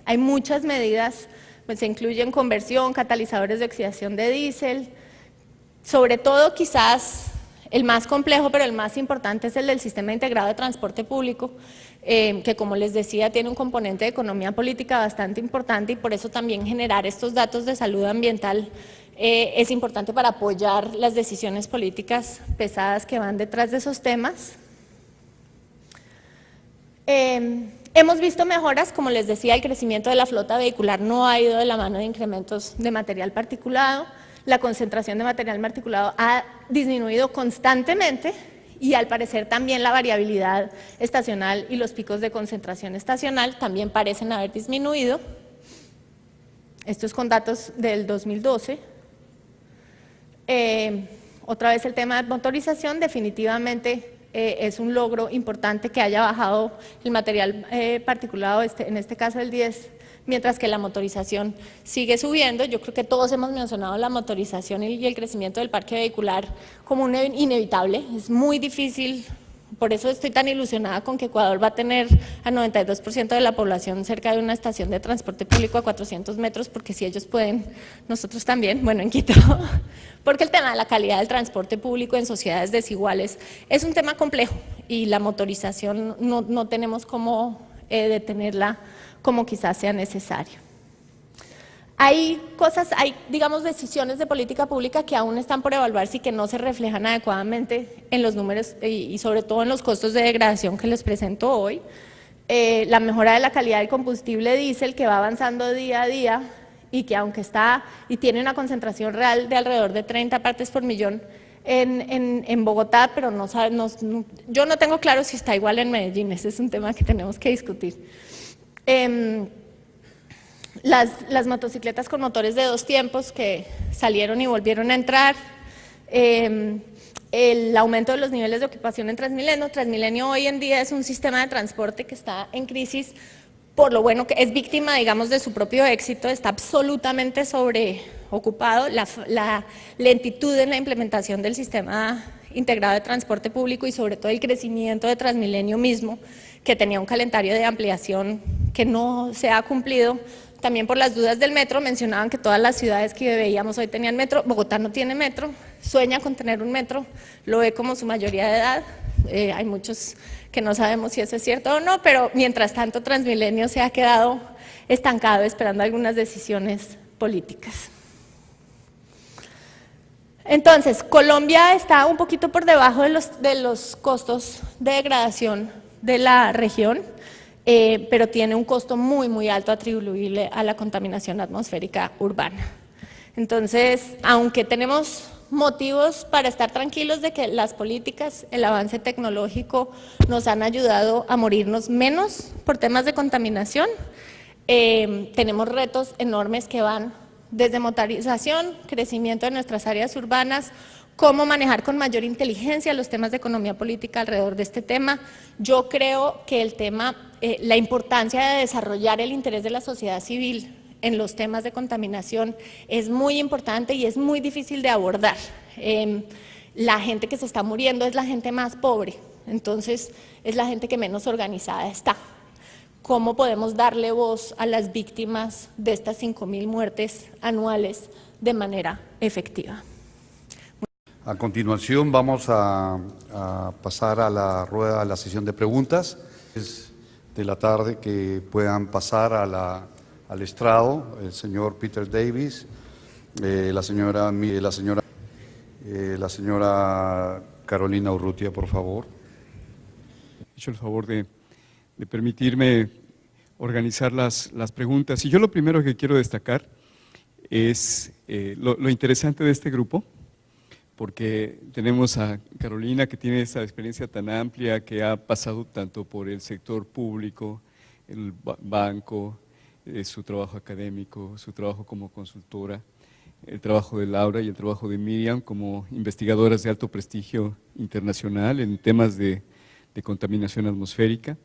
Hay muchas medidas, pues se incluyen conversión, catalizadores de oxidación de diésel. Sobre todo, quizás el más complejo, pero el más importante es el del sistema integrado de transporte público, que como les decía tiene un componente de economía política bastante importante, y por eso también generar estos datos de salud ambiental es importante para apoyar las decisiones políticas pesadas que van detrás de esos temas. Hemos visto mejoras, como les decía, el crecimiento de la flota vehicular no ha ido de la mano de incrementos de material particulado, la concentración de material particulado ha disminuido constantemente, y al parecer también la variabilidad estacional y los picos de concentración estacional también parecen haber disminuido. Esto es con datos del 2012. Otra vez el tema de motorización, definitivamente es un logro importante que haya bajado el material particulado, en este caso el 10, mientras que la motorización sigue subiendo. Yo creo que todos hemos mencionado la motorización y el crecimiento del parque vehicular como un inevitable. Es muy difícil, por eso estoy tan ilusionada con que Ecuador va a tener al 92% de la población cerca de una estación de transporte público a 400 metros, porque si ellos pueden, nosotros también, bueno, en Quito, porque el tema de la calidad del transporte público en sociedades desiguales es un tema complejo, y la motorización no tenemos cómo detenerla como quizás sea necesario. Hay digamos, decisiones de política pública que aún están por evaluarse y que no se reflejan adecuadamente en los números y sobre todo en los costos de degradación que les presento hoy. La mejora de la calidad del combustible diésel, que va avanzando día a día y que aunque está y tiene una concentración real de alrededor de 30 partes por millón en Bogotá, pero yo no tengo claro si está igual en Medellín. Ese es un tema que tenemos que discutir. Las motocicletas con motores de 2 tiempos que salieron y volvieron a entrar, el aumento de los niveles de ocupación en Transmilenio. Transmilenio hoy en día es un sistema de transporte que está en crisis, por lo bueno que es víctima, digamos, de su propio éxito, está absolutamente sobreocupado, la lentitud en la implementación del sistema integrado de transporte público y sobre todo el crecimiento de Transmilenio mismo, que tenía un calendario de ampliación que no se ha cumplido. También por las dudas del metro, mencionaban que todas las ciudades que veíamos hoy tenían metro. Bogotá no tiene metro, sueña con tener un metro, lo ve como su mayoría de edad. Hay muchos que no sabemos si eso es cierto o no, pero mientras tanto Transmilenio se ha quedado estancado esperando algunas decisiones políticas. Entonces, Colombia está un poquito por debajo de los costos de degradación de la región, pero tiene un costo muy alto atribuible a la contaminación atmosférica urbana. Entonces, aunque tenemos motivos para estar tranquilos de que las políticas, el avance tecnológico nos han ayudado a morirnos menos por temas de contaminación, tenemos retos enormes que van desde motorización, crecimiento de nuestras áreas urbanas, cómo manejar con mayor inteligencia los temas de economía política alrededor de este tema. Yo creo que el tema, la importancia de desarrollar el interés de la sociedad civil en los temas de contaminación es muy importante y es muy difícil de abordar. La gente que se está muriendo es la gente más pobre, entonces es la gente que menos organizada está. ¿Cómo podemos darle voz a las víctimas de estas 5.000 muertes anuales de manera efectiva?
A continuación vamos a pasar a la rueda, a la sesión de preguntas. Es de la tarde que puedan pasar al estrado el señor Peter Davis, la señora Carolina Urrutia, por favor.
He hecho el favor de permitirme organizar las preguntas. Y yo lo primero que quiero destacar es lo interesante de este grupo, porque tenemos a Carolina, que tiene esta experiencia tan amplia, que ha pasado tanto por el sector público, el banco, su trabajo académico, su trabajo como consultora, el trabajo de Laura y el trabajo de Miriam como investigadoras de alto prestigio internacional en temas de contaminación atmosférica,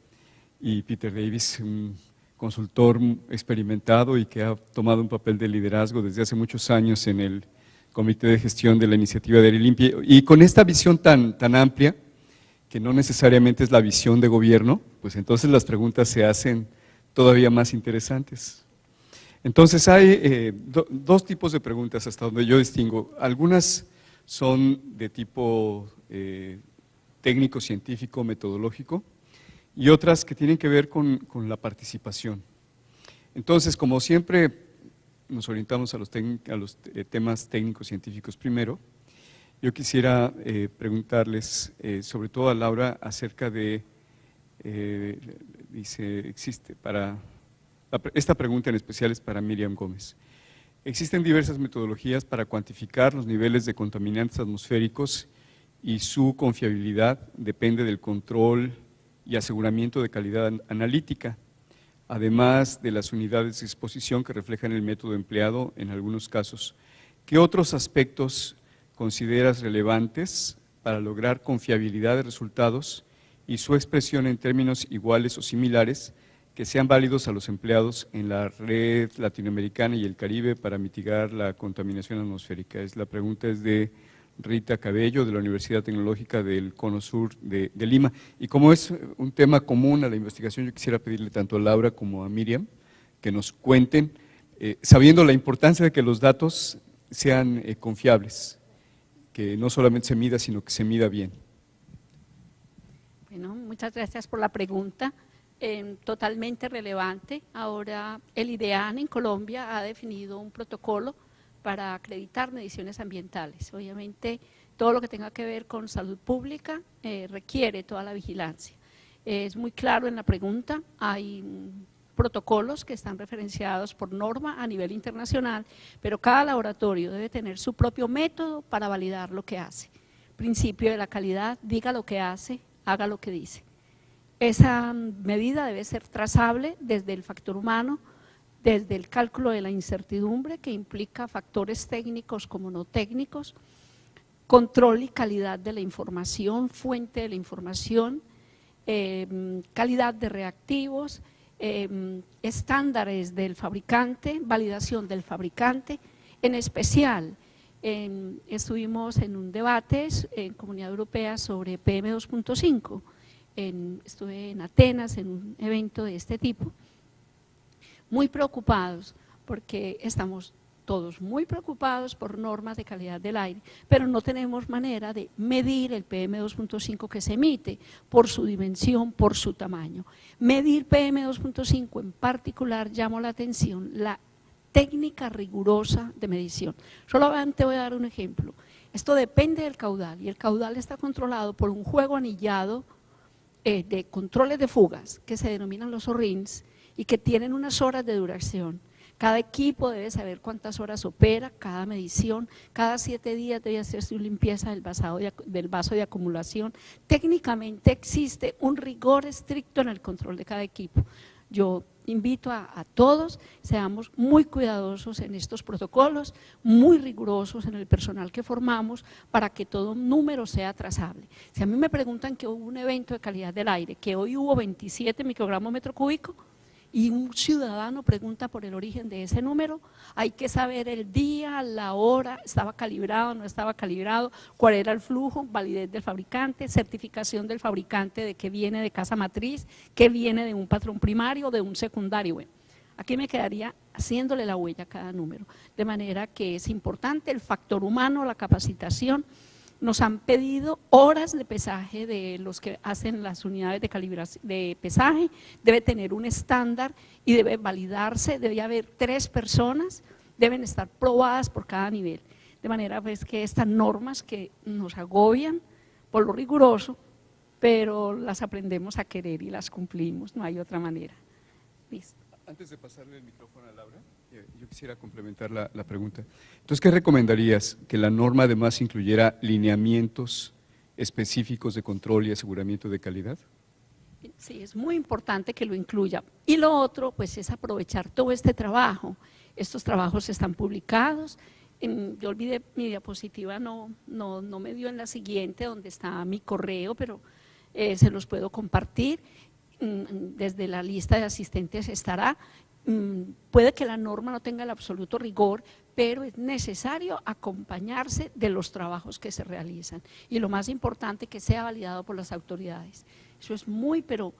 y Peter Davis, un consultor experimentado y que ha tomado un papel de liderazgo desde hace muchos años en el Comité de Gestión de la Iniciativa de Aire Limpio, y con esta visión tan amplia, que no necesariamente es la visión de gobierno, pues entonces las preguntas se hacen todavía más interesantes. Entonces hay dos tipos de preguntas hasta donde yo distingo. Algunas son de tipo técnico, científico, metodológico, y otras que tienen que ver con la participación. Entonces, como siempre nos orientamos a los temas técnicos científicos primero, yo quisiera preguntarles, sobre todo a Laura, acerca de, esta pregunta en especial es para Miriam Gómez. Existen diversas metodologías para cuantificar los niveles de contaminantes atmosféricos y su confiabilidad depende del control y aseguramiento de calidad analítica, además de las unidades de exposición que reflejan el método empleado en algunos casos. ¿Qué otros aspectos consideras relevantes para lograr confiabilidad de resultados y su expresión en términos iguales o similares que sean válidos a los empleados en la red latinoamericana y el Caribe para mitigar la contaminación atmosférica? La pregunta es de Rita Cabello, de la Universidad Tecnológica del Cono Sur de Lima. Y como es un tema común a la investigación, yo quisiera pedirle tanto a Laura como a Miriam que nos cuenten, sabiendo la importancia de que los datos sean confiables, que no solamente se mida, sino que se mida bien.
Bueno, muchas gracias por la pregunta. Totalmente relevante. Ahora el IDEAN en Colombia ha definido un protocolo para acreditar mediciones ambientales. Obviamente todo lo que tenga que ver con salud pública requiere toda la vigilancia. Es muy claro en la pregunta, hay protocolos que están referenciados por norma a nivel internacional, pero cada laboratorio debe tener su propio método para validar lo que hace. Principio de la calidad, diga lo que hace, haga lo que dice. Esa medida debe ser trazable desde el factor humano, desde el cálculo de la incertidumbre que implica factores técnicos como no técnicos, control y calidad de la información, fuente de la información, calidad de reactivos, estándares del fabricante, validación del fabricante. En especial, estuvimos en un debate en Comunidad Europea sobre PM2.5, estuve en Atenas en un evento de este tipo, muy preocupados porque estamos todos muy preocupados por normas de calidad del aire, pero no tenemos manera de medir el PM2.5 que se emite por su dimensión, por su tamaño. Medir PM2.5 en particular, llamo la atención, la técnica rigurosa de medición. Solamente voy a dar un ejemplo. Esto depende del caudal y el caudal está controlado por un juego anillado de controles de fugas que se denominan los ORINs y que tienen unas horas de duración. Cada equipo debe saber cuántas horas opera, cada medición, cada 7 días debe hacerse una limpieza del vaso de acumulación. Técnicamente existe un rigor estricto en el control de cada equipo. Yo invito a todos, seamos muy cuidadosos en estos protocolos, muy rigurosos en el personal que formamos para que todo número sea trazable. Si a mí me preguntan que hubo un evento de calidad del aire, que hoy hubo 27 microgramos metro cúbico, y un ciudadano pregunta por el origen de ese número, hay que saber el día, la hora, estaba calibrado, no estaba calibrado, cuál era el flujo, validez del fabricante, certificación del fabricante de que viene de casa matriz, que viene de un patrón primario, de un secundario. Bueno, aquí me quedaría haciéndole la huella a cada número, de manera que es importante el factor humano, la capacitación. Nos han pedido horas de pesaje de los que hacen las unidades de calibración de pesaje, debe tener un estándar y debe validarse, debe haber 3 personas, deben estar probadas por cada nivel. De manera pues que estas normas que nos agobian por lo riguroso, pero las aprendemos a querer y las cumplimos, no hay otra manera. Listo.
Antes de pasarle el micrófono a Laura, yo quisiera complementar la pregunta. Entonces, ¿qué recomendarías? ¿Que la norma además incluyera lineamientos específicos de control y aseguramiento de calidad?
Sí, es muy importante que lo incluya. Y lo otro, pues, es aprovechar todo este trabajo. Estos trabajos están publicados. Yo olvidé mi diapositiva, no me dio en la siguiente, donde está mi correo, pero se los puedo compartir. Desde la lista de asistentes estará. Puede que la norma no tenga el absoluto rigor, pero es necesario acompañarse de los trabajos que se realizan y lo más importante, que sea validado por las autoridades. Eso es muy, pero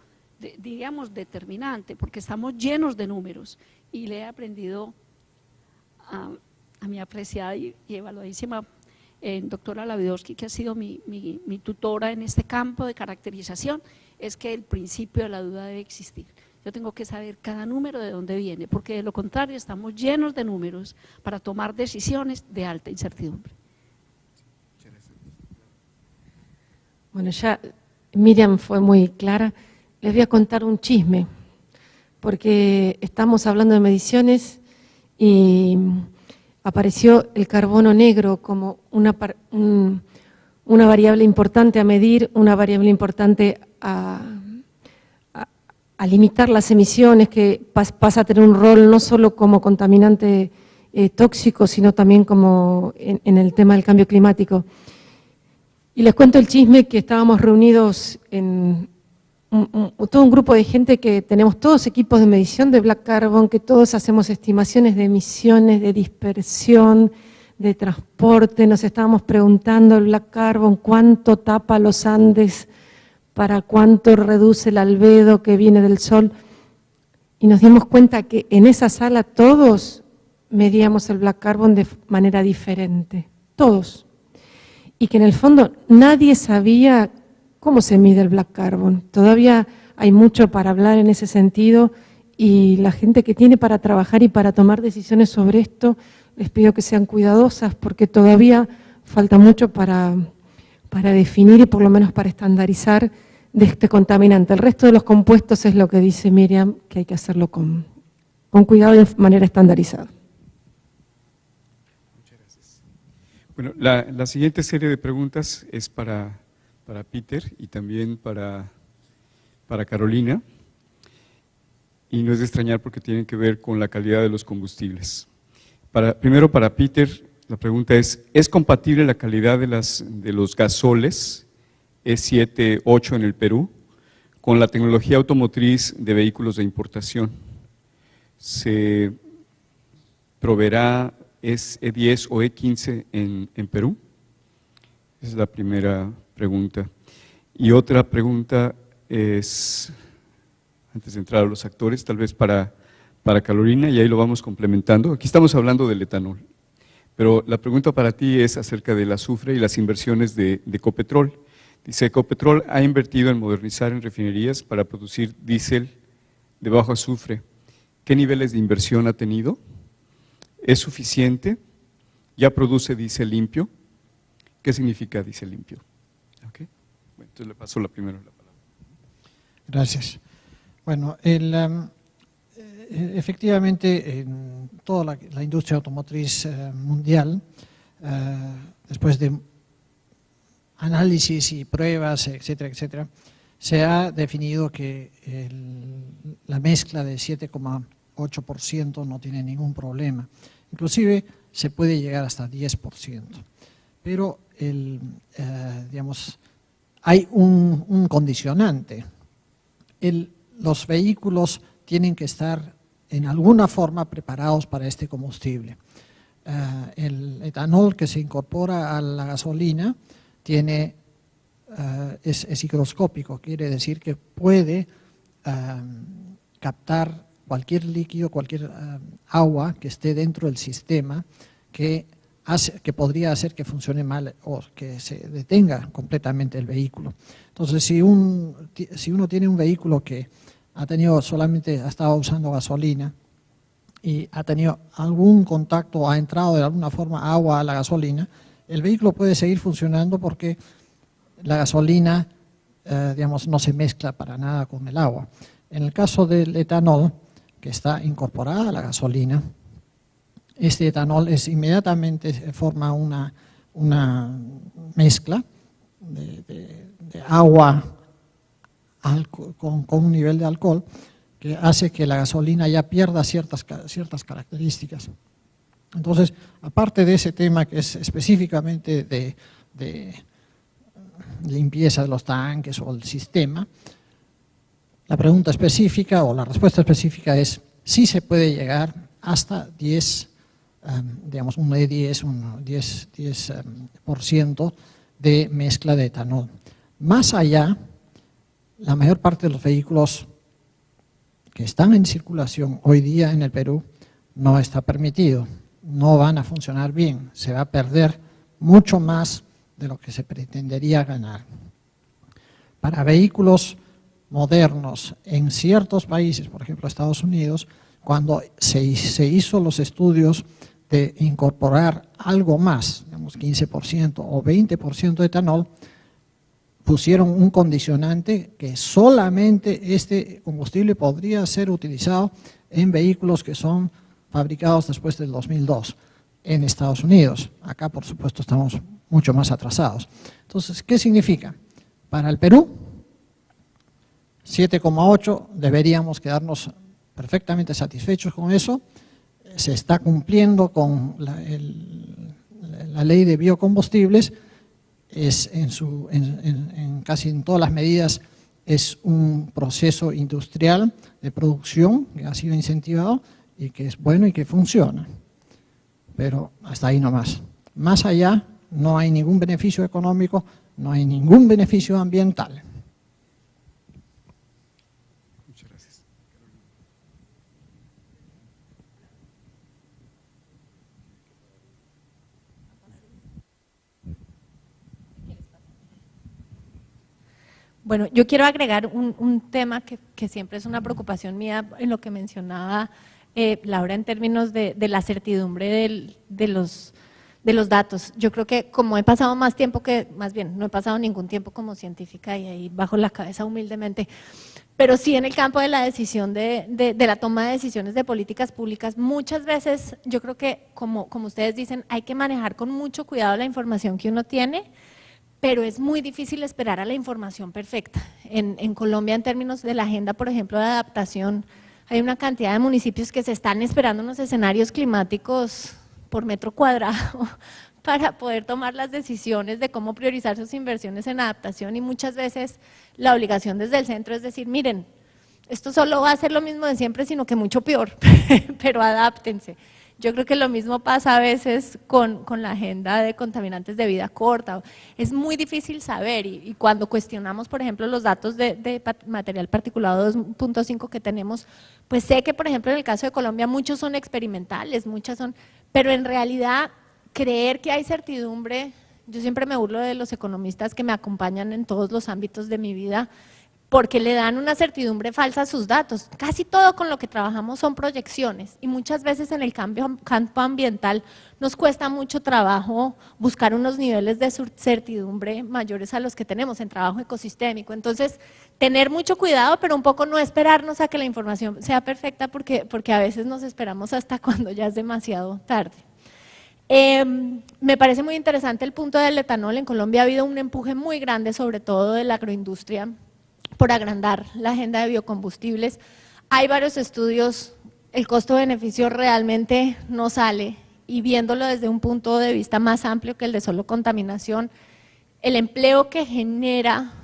diríamos determinante, porque estamos llenos de números y le he aprendido a mi apreciada y evaluadísima doctora Lavidowski, que ha sido mi tutora en este campo de caracterización, es que el principio de la duda debe existir. Yo tengo que saber cada número de dónde viene, porque de lo contrario estamos llenos de números para tomar decisiones de alta incertidumbre.
Bueno, ya Miriam fue muy clara. Les voy a contar un chisme, porque estamos hablando de mediciones y apareció el carbono negro como una variable importante a medir, una variable importante a limitar las emisiones, que pasa a tener un rol no solo como contaminante tóxico, sino también como en el tema del cambio climático. Y les cuento el chisme que estábamos reunidos en todo un grupo de gente que tenemos todos equipos de medición de Black Carbon, que todos hacemos estimaciones de emisiones, de dispersión, de transporte. Nos estábamos preguntando el Black Carbon cuánto tapa los Andes, para cuánto reduce el albedo que viene del sol, y nos dimos cuenta que en esa sala todos medíamos el Black Carbon de manera diferente, todos, y que en el fondo nadie sabía cómo se mide el Black Carbon. Todavía hay mucho para hablar en ese sentido, y la gente que tiene para trabajar y para tomar decisiones sobre esto, les pido que sean cuidadosas, porque todavía falta mucho para definir y por lo menos para estandarizar de este contaminante. El resto de los compuestos es lo que dice Miriam, que hay que hacerlo con cuidado y de manera estandarizada.
Muchas gracias. Bueno, la siguiente serie de preguntas es para Peter y también para Carolina, y no es de extrañar porque tienen que ver con la calidad de los combustibles. Primero para Peter, La pregunta ¿es compatible la calidad de los gasoles E7, 8 en el Perú con la tecnología automotriz de vehículos de importación? ¿Se proveerá E10 o E15 en Perú? Esa es la primera pregunta. Y otra pregunta es, antes de entrar a los actores, tal vez para Carolina, y ahí lo vamos complementando. Aquí estamos hablando del etanol, pero la pregunta para ti es acerca del azufre y las inversiones de Ecopetrol. Dice, Ecopetrol ha invertido en modernizar en refinerías para producir diésel de bajo azufre. ¿Qué niveles de inversión ha tenido? ¿Es suficiente? ¿Ya produce diésel limpio? ¿Qué significa diésel limpio? ¿Okay? Bueno, entonces le paso primero la palabra.
Gracias. Bueno, efectivamente, en toda la industria automotriz mundial, después de análisis y pruebas, etcétera, etcétera, se ha definido que la mezcla de 7,8% no tiene ningún problema. Inclusive se puede llegar hasta 10%. Pero digamos, hay un condicionante. Los vehículos tienen que estar en alguna forma preparados para este combustible. El etanol que se incorpora a la gasolina es higroscópico, quiere decir que puede captar cualquier líquido, cualquier agua que esté dentro del sistema que podría hacer que funcione mal o que se detenga completamente el vehículo. Entonces, si uno tiene un vehículo que ha estado usando gasolina y ha tenido algún contacto, ha entrado de alguna forma agua a la gasolina, el vehículo puede seguir funcionando porque la gasolina, digamos, no se mezcla para nada con el agua. En el caso del etanol, que está incorporada a la gasolina, este etanol inmediatamente forma una mezcla de agua con un nivel de alcohol que hace que la gasolina ya pierda ciertas características. Entonces, aparte de ese tema que es específicamente de limpieza de los tanques o el sistema, la pregunta específica o la respuesta específica es si se puede llegar hasta 10, digamos un E10, un 10% de mezcla de etanol. Más allá, la mayor parte de los vehículos que están en circulación hoy día en el Perú no está permitido, no van a funcionar bien, se va a perder mucho más de lo que se pretendería ganar. Para vehículos modernos en ciertos países, por ejemplo Estados Unidos, cuando se hizo los estudios de incorporar algo más, digamos 15% o 20% de etanol, pusieron un condicionante que solamente este combustible podría ser utilizado en vehículos que son fabricados después del 2002 en Estados Unidos. Acá, por supuesto, estamos mucho más atrasados. Entonces, ¿qué significa? Para el Perú, 7,8 deberíamos quedarnos perfectamente satisfechos con eso. Se está cumpliendo con la ley de biocombustibles, casi en todas las medidas es un proceso industrial de producción que ha sido incentivado y que es bueno y que funciona. Pero hasta ahí nomás. Más allá no hay ningún beneficio económico, no hay ningún beneficio ambiental.
Muchas gracias.
Bueno, yo quiero agregar un tema que siempre es una preocupación mía en lo que mencionaba Laura en términos de la certidumbre de los datos. Yo creo que como he pasado más tiempo más bien, no he pasado ningún tiempo como científica y ahí bajo la cabeza humildemente, pero sí en el campo de la decisión, de la toma de decisiones de políticas públicas, muchas veces yo creo que como ustedes dicen, hay que manejar con mucho cuidado la información que uno tiene, pero es muy difícil esperar a la información perfecta. En Colombia, en términos de la agenda, por ejemplo, de adaptación, hay una cantidad de municipios que se están esperando unos escenarios climáticos por metro cuadrado para poder tomar las decisiones de cómo priorizar sus inversiones en adaptación, y muchas veces la obligación desde el centro es decir, miren, esto solo va a ser lo mismo de siempre, sino que mucho peor, pero adáptense. Yo creo que lo mismo pasa a veces con la agenda de contaminantes de vida corta. Es muy difícil saber, y cuando cuestionamos, por ejemplo, los datos de material particulado 2.5 que tenemos, pues sé que, por ejemplo, en el caso de Colombia muchos son experimentales, muchas son, pero en realidad creer que hay certidumbre, yo siempre me burlo de los economistas que me acompañan en todos los ámbitos de mi vida, porque le dan una certidumbre falsa a sus datos. Casi todo con lo que trabajamos son proyecciones, y muchas veces en el campo ambiental nos cuesta mucho trabajo buscar unos niveles de certidumbre mayores a los que tenemos en trabajo ecosistémico. Entonces, tener mucho cuidado, pero un poco no esperarnos a que la información sea perfecta, porque a veces nos esperamos hasta cuando ya es demasiado tarde. Me parece muy interesante el punto del etanol. En Colombia ha habido un empuje muy grande, sobre todo de la agroindustria, por agrandar la agenda de biocombustibles. Hay varios estudios, el costo-beneficio realmente no sale, y viéndolo desde un punto de vista más amplio que el de solo contaminación, el empleo que genera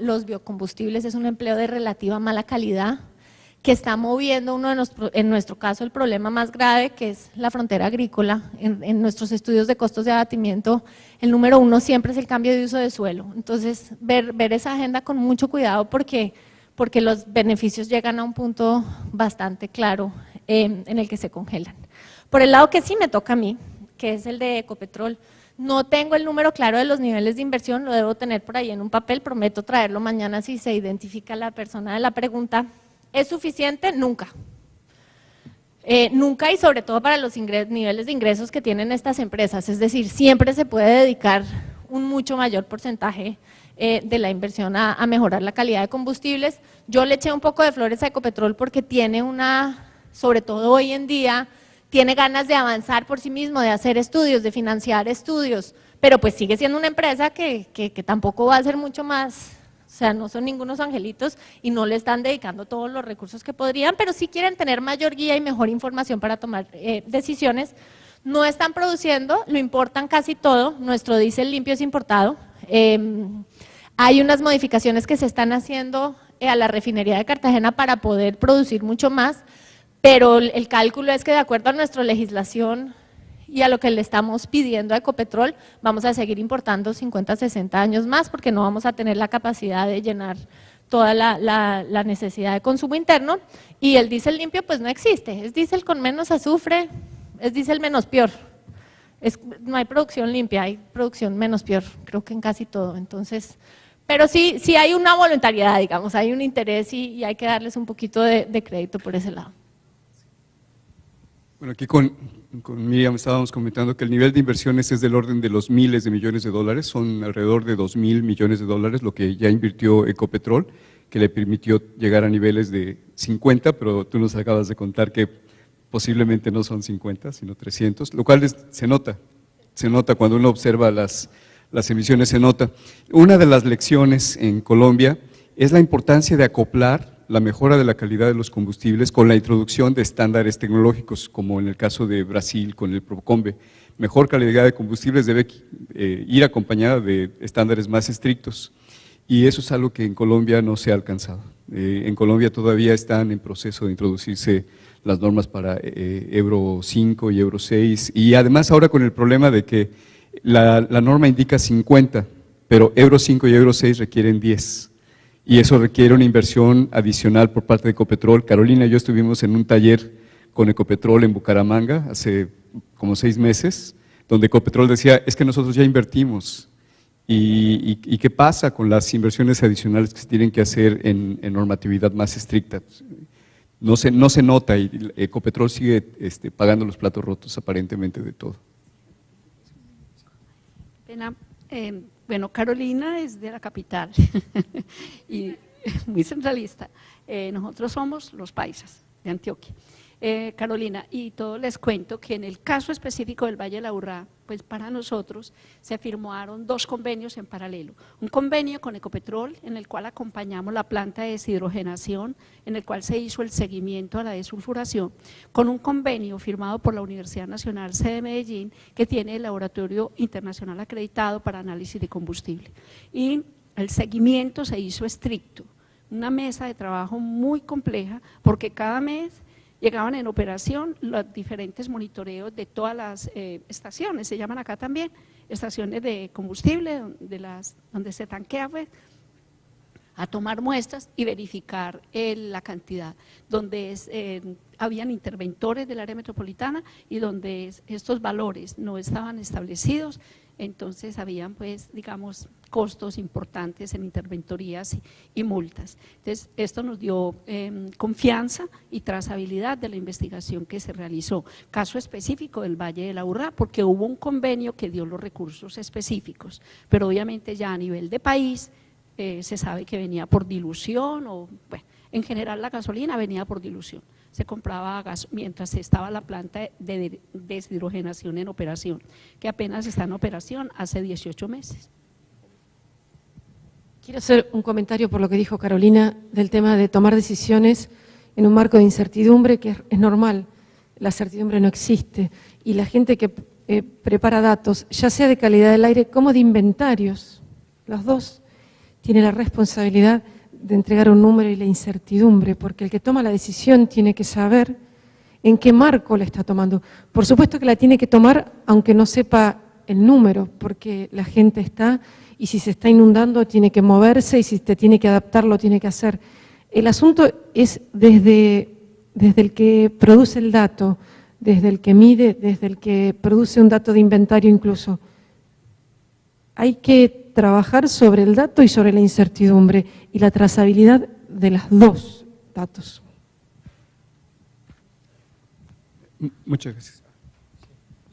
los biocombustibles es un empleo de relativa mala calidad, que está moviendo en nuestro caso el problema más grave, que es la frontera agrícola. En nuestros estudios de costos de abatimiento, el número 1 siempre es el cambio de uso de suelo. Entonces, ver esa agenda con mucho cuidado, porque los beneficios llegan a un punto bastante claro en el que se congelan. Por el lado que sí me toca a mí, que es el de Ecopetrol, no tengo el número claro de los niveles de inversión, lo debo tener por ahí en un papel, prometo traerlo mañana si se identifica la persona de la pregunta. ¿Es suficiente? Nunca. Nunca, y sobre todo para los niveles de ingresos que tienen estas empresas, es decir, siempre se puede dedicar un mucho mayor porcentaje de la inversión a mejorar la calidad de combustibles. Yo le eché un poco de flores a Ecopetrol porque tiene sobre todo hoy en día, tiene ganas de avanzar por sí mismo, de hacer estudios, de financiar estudios, pero pues sigue siendo una empresa que tampoco va a hacer mucho más. O sea, no son ningunos angelitos y no le están dedicando todos los recursos que podrían, pero sí quieren tener mayor guía y mejor información para tomar decisiones. No están produciendo, lo importan casi todo, nuestro diésel limpio es importado. Hay unas modificaciones que se están haciendo a la refinería de Cartagena para poder producir mucho más, pero el cálculo es que de acuerdo a nuestra legislación y a lo que le estamos pidiendo a Ecopetrol, vamos a seguir importando 50, 60 años más, porque no vamos a tener la capacidad de llenar toda la necesidad de consumo interno, y el diésel limpio pues no existe, es diésel con menos azufre, es diésel menos peor, no hay producción limpia, hay producción menos peor, creo que en casi todo. Entonces, pero sí hay una voluntariedad, digamos, hay un interés, y hay que darles un poquito de crédito por ese lado.
Bueno, aquí con Miriam estábamos comentando que el nivel de inversiones es del orden de los miles de millones de dólares, son alrededor de 2.000 millones de dólares lo que ya invirtió Ecopetrol, que le permitió llegar a niveles de 50, pero tú nos acabas de contar que posiblemente no son 50, sino 300, lo cual se nota cuando uno observa las emisiones, se nota. Una de las lecciones en Colombia es la importancia de acoplar la mejora de la calidad de los combustibles con la introducción de estándares tecnológicos, como en el caso de Brasil con el Procombe. Mejor calidad de combustibles debe ir acompañada de estándares más estrictos, y eso es algo que en Colombia no se ha alcanzado. En Colombia todavía están en proceso de introducirse las normas para Euro 5 y Euro 6, y además ahora con el problema de que la norma indica 50, pero Euro 5 y Euro 6 requieren 10. Y eso requiere una inversión adicional por parte de Ecopetrol. Carolina y yo estuvimos en un taller con Ecopetrol en Bucaramanga hace como 6 meses, donde Ecopetrol decía, es que nosotros ya invertimos, y ¿qué pasa con las inversiones adicionales que se tienen que hacer en normatividad más estricta? No se nota, y Ecopetrol sigue pagando los platos rotos aparentemente de todo.
Pena. Bueno, Carolina es de la capital y muy centralista. Nosotros somos los paisas de Antioquia. Carolina, y todo les cuento que en el caso específico del Valle de la Urrá, pues para nosotros se firmaron 2 convenios en paralelo. Un convenio con Ecopetrol, en el cual acompañamos la planta de deshidrogenación, en el cual se hizo el seguimiento a la desulfuración, con un convenio firmado por la Universidad Nacional sede de Medellín, que tiene el laboratorio internacional acreditado para análisis de combustible. Y el seguimiento se hizo estricto, una mesa de trabajo muy compleja, porque cada mes llegaban en operación los diferentes monitoreos de todas las estaciones, se llaman acá también, estaciones de combustible, donde se tanquea, pues, a tomar muestras y verificar la cantidad, donde habían interventores del área metropolitana y donde estos valores no estaban establecidos, entonces habían, pues, digamos, costos importantes en interventorías y multas. Entonces, esto nos dio confianza y trazabilidad de la investigación que se realizó. Caso específico del Valle de la Urrá, porque hubo un convenio que dio los recursos específicos, pero obviamente ya a nivel de país se sabe que venía por dilución o, bueno, en general la gasolina venía por dilución. Se compraba gas mientras estaba la planta de deshidrogenación en operación, que apenas está en operación hace 18 meses.
Quiero hacer un comentario por lo que dijo Carolina del tema de tomar decisiones en un marco de incertidumbre, que es normal, la certidumbre no existe, y la gente que prepara datos, ya sea de calidad del aire como de inventarios, los dos, tiene la responsabilidad de entregar un número y la incertidumbre, porque el que toma la decisión tiene que saber en qué marco la está tomando. Por supuesto que la tiene que tomar aunque no sepa el número, porque la gente está, y si se está inundando tiene que moverse, y si te tiene que adaptar lo tiene que hacer. El asunto es desde el que produce el dato, desde el que mide, desde el que produce un dato de inventario incluso. Hay que trabajar sobre el dato y sobre la incertidumbre y la trazabilidad de los dos datos.
Muchas gracias.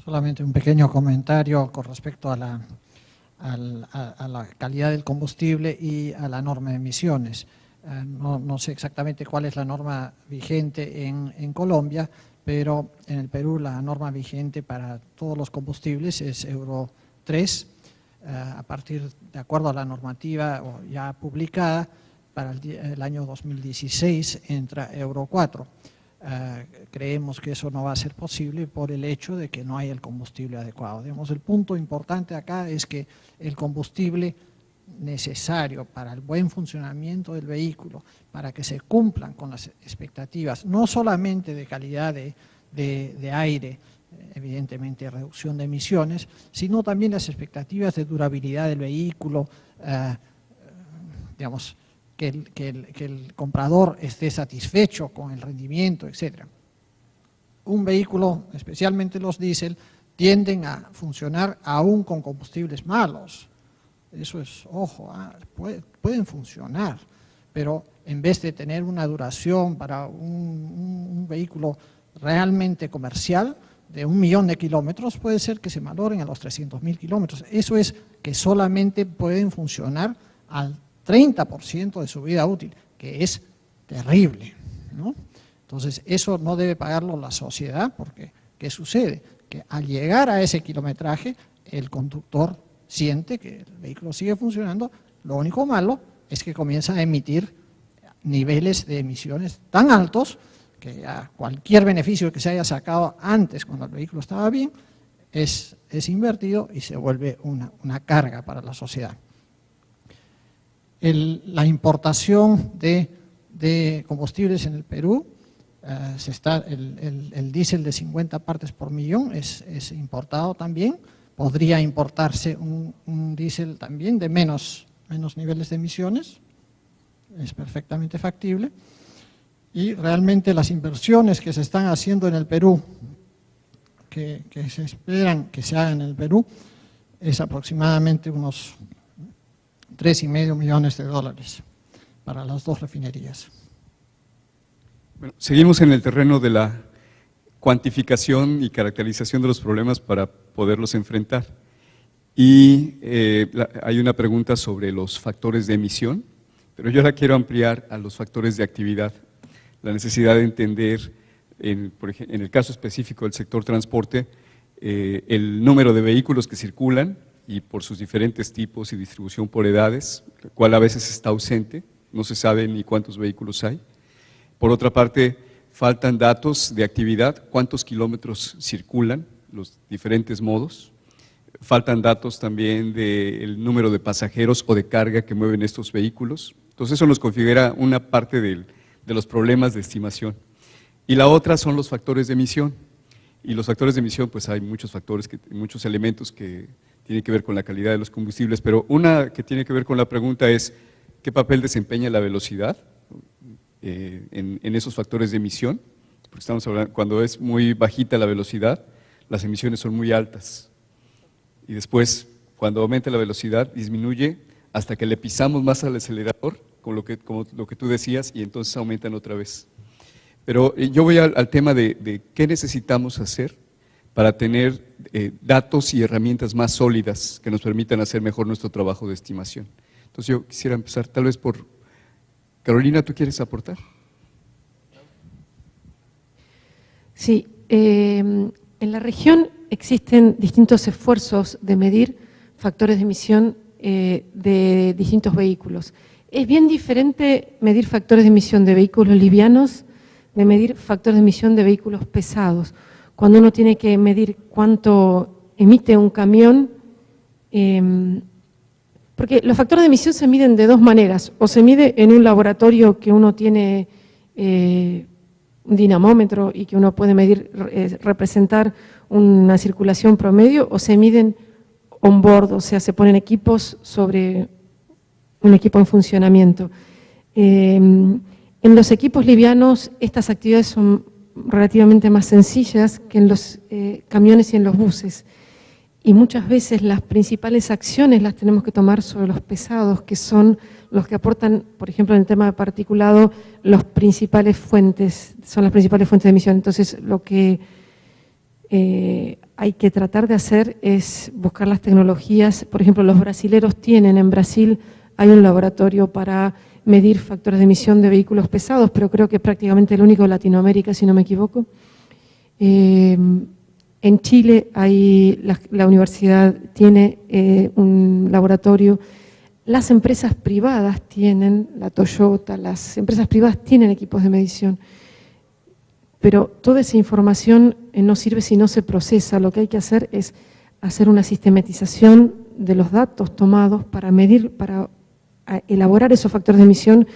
Solamente un pequeño comentario con respecto a la calidad del combustible y a la norma de emisiones. No sé exactamente cuál es la norma vigente en Colombia, pero en el Perú la norma vigente para todos los combustibles es Euro 3, de acuerdo a la normativa ya publicada para el año 2016 entra Euro 4. Creemos que eso no va a ser posible por el hecho de que no hay el combustible adecuado. Digamos, el punto importante acá es que el combustible necesario para el buen funcionamiento del vehículo, para que se cumplan con las expectativas, no solamente de calidad de aire, evidentemente reducción de emisiones, sino también las expectativas de durabilidad del vehículo, digamos, que el comprador esté satisfecho con el rendimiento, etc. Un vehículo, especialmente los diésel, tienden a funcionar aún con combustibles malos. Eso es, ojo, pueden funcionar, pero en vez de tener una duración para un vehículo realmente comercial de 1 millón de kilómetros, puede ser que se valoren a los 300.000 kilómetros. Eso es que solamente pueden funcionar al 30% de su vida útil, que es terrible, ¿no? Entonces, eso no debe pagarlo la sociedad, porque ¿qué sucede? Que al llegar a ese kilometraje, el conductor siente que el vehículo sigue funcionando, lo único malo es que comienza a emitir niveles de emisiones tan altos que a cualquier beneficio que se haya sacado antes cuando el vehículo estaba bien, es invertido y se vuelve una carga para la sociedad. La importación de combustibles en el Perú, el diésel de 50 partes por millón es importado también. Podría importarse un diésel también de menos niveles de emisiones, es perfectamente factible. Y realmente las inversiones que se están haciendo en el Perú, que se esperan que se hagan en el Perú, es aproximadamente unos 3,5 millones de dólares para las 2 refinerías.
Bueno, seguimos en el terreno de la cuantificación y caracterización de los problemas para poderlos enfrentar. Y hay una pregunta sobre los factores de emisión, pero yo la quiero ampliar a los factores de actividad. La necesidad de entender, en el caso específico del sector transporte, el número de vehículos que circulan y por sus diferentes tipos y distribución por edades, el cual a veces está ausente, no se sabe ni cuántos vehículos hay. Por otra parte, faltan datos de actividad, cuántos kilómetros circulan, los diferentes modos. Faltan datos también del número de pasajeros o de carga que mueven estos vehículos. Entonces eso nos configura una parte de los problemas de estimación. Y la otra son los factores de emisión. Y los factores de emisión, pues hay muchos factores, muchos elementos que tienen que ver con la calidad de los combustibles, pero una que tiene que ver con la pregunta es, ¿qué papel desempeña la velocidad en esos factores de emisión? Porque estamos hablando, cuando es muy bajita la velocidad, las emisiones son muy altas. Y después, cuando aumenta la velocidad, disminuye hasta que le pisamos más al acelerador, como lo que tú decías, y entonces aumentan otra vez. Pero yo voy al tema de qué necesitamos hacer para tener datos y herramientas más sólidas que nos permitan hacer mejor nuestro trabajo de estimación. Entonces yo quisiera empezar tal vez por… Carolina, ¿tú quieres aportar?
Sí, en la región existen distintos esfuerzos de medir factores de emisión de distintos vehículos. Es bien diferente medir factores de emisión de vehículos livianos de medir factores de emisión de vehículos pesados. Cuando uno tiene que medir cuánto emite un camión, porque los factores de emisión se miden de dos maneras, o se mide en un laboratorio que uno tiene un dinamómetro y que uno puede medir, representar una circulación promedio, o se miden on board, o sea, se ponen equipos sobre un equipo en funcionamiento. En los equipos livianos estas actividades son relativamente más sencillas que en los camiones y en los buses. Y muchas veces las principales acciones las tenemos que tomar sobre los pesados, que son los que aportan, por ejemplo, en el tema de particulado, son las principales fuentes de emisión. Entonces, lo que hay que tratar de hacer es buscar las tecnologías. Por ejemplo, los brasileros tienen, en Brasil hay un laboratorio para medir factores de emisión de vehículos pesados, pero creo que es prácticamente el único de Latinoamérica, si no me equivoco. En Chile la universidad tiene un laboratorio. Las empresas privadas tienen, la Toyota, las empresas privadas tienen equipos de medición, pero toda esa información no sirve si no se procesa. Lo que hay que hacer es hacer una sistematización de los datos tomados para medir, para elaborar esos factores de emisión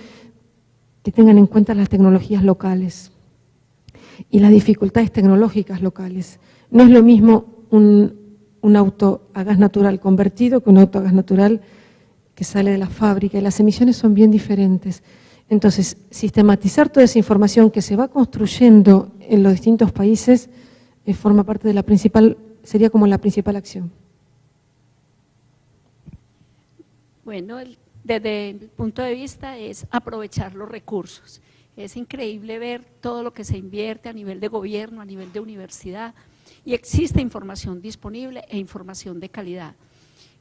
que tengan en cuenta las tecnologías locales y las dificultades tecnológicas locales. No es lo mismo un auto a gas natural convertido que un auto a gas natural que sale de la fábrica, y las emisiones son bien diferentes. Entonces, sistematizar toda esa información que se va construyendo en los distintos países forma parte de la principal, sería como la principal acción.
Bueno, desde mi punto de vista es aprovechar los recursos. Es increíble ver todo lo que se invierte a nivel de gobierno, a nivel de universidad, y existe información disponible e información de calidad.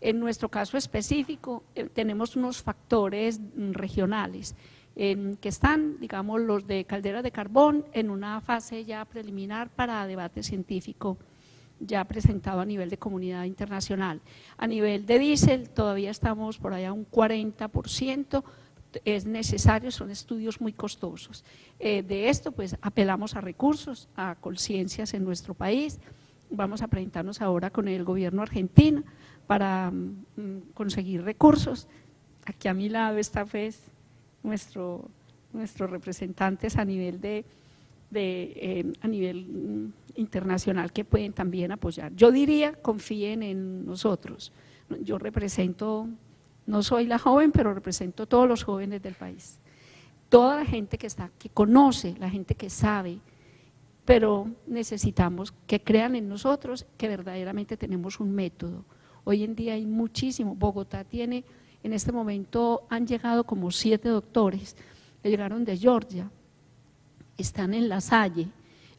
En nuestro caso específico, tenemos unos factores regionales que están, digamos, los de calderas de carbón en una fase ya preliminar para debate científico ya presentado a nivel de comunidad internacional. A nivel de diésel todavía estamos por allá un 40%, es necesario, son estudios muy costosos. De esto pues apelamos a recursos, a conciencias en nuestro país. Vamos a presentarnos ahora con el gobierno argentino para conseguir recursos. Aquí a mi lado está pues nuestros representantes a nivel a nivel internacional que pueden también apoyar. Yo diría, confíen en nosotros. Yo represento, no soy la joven, pero represento a todos los jóvenes del país. Toda la gente que conoce, la gente que sabe, pero necesitamos que crean en nosotros que verdaderamente tenemos un método. Hoy en día hay muchísimo. Bogotá tiene, en este momento han llegado como 7 doctores, que llegaron de Georgia, están en La Salle,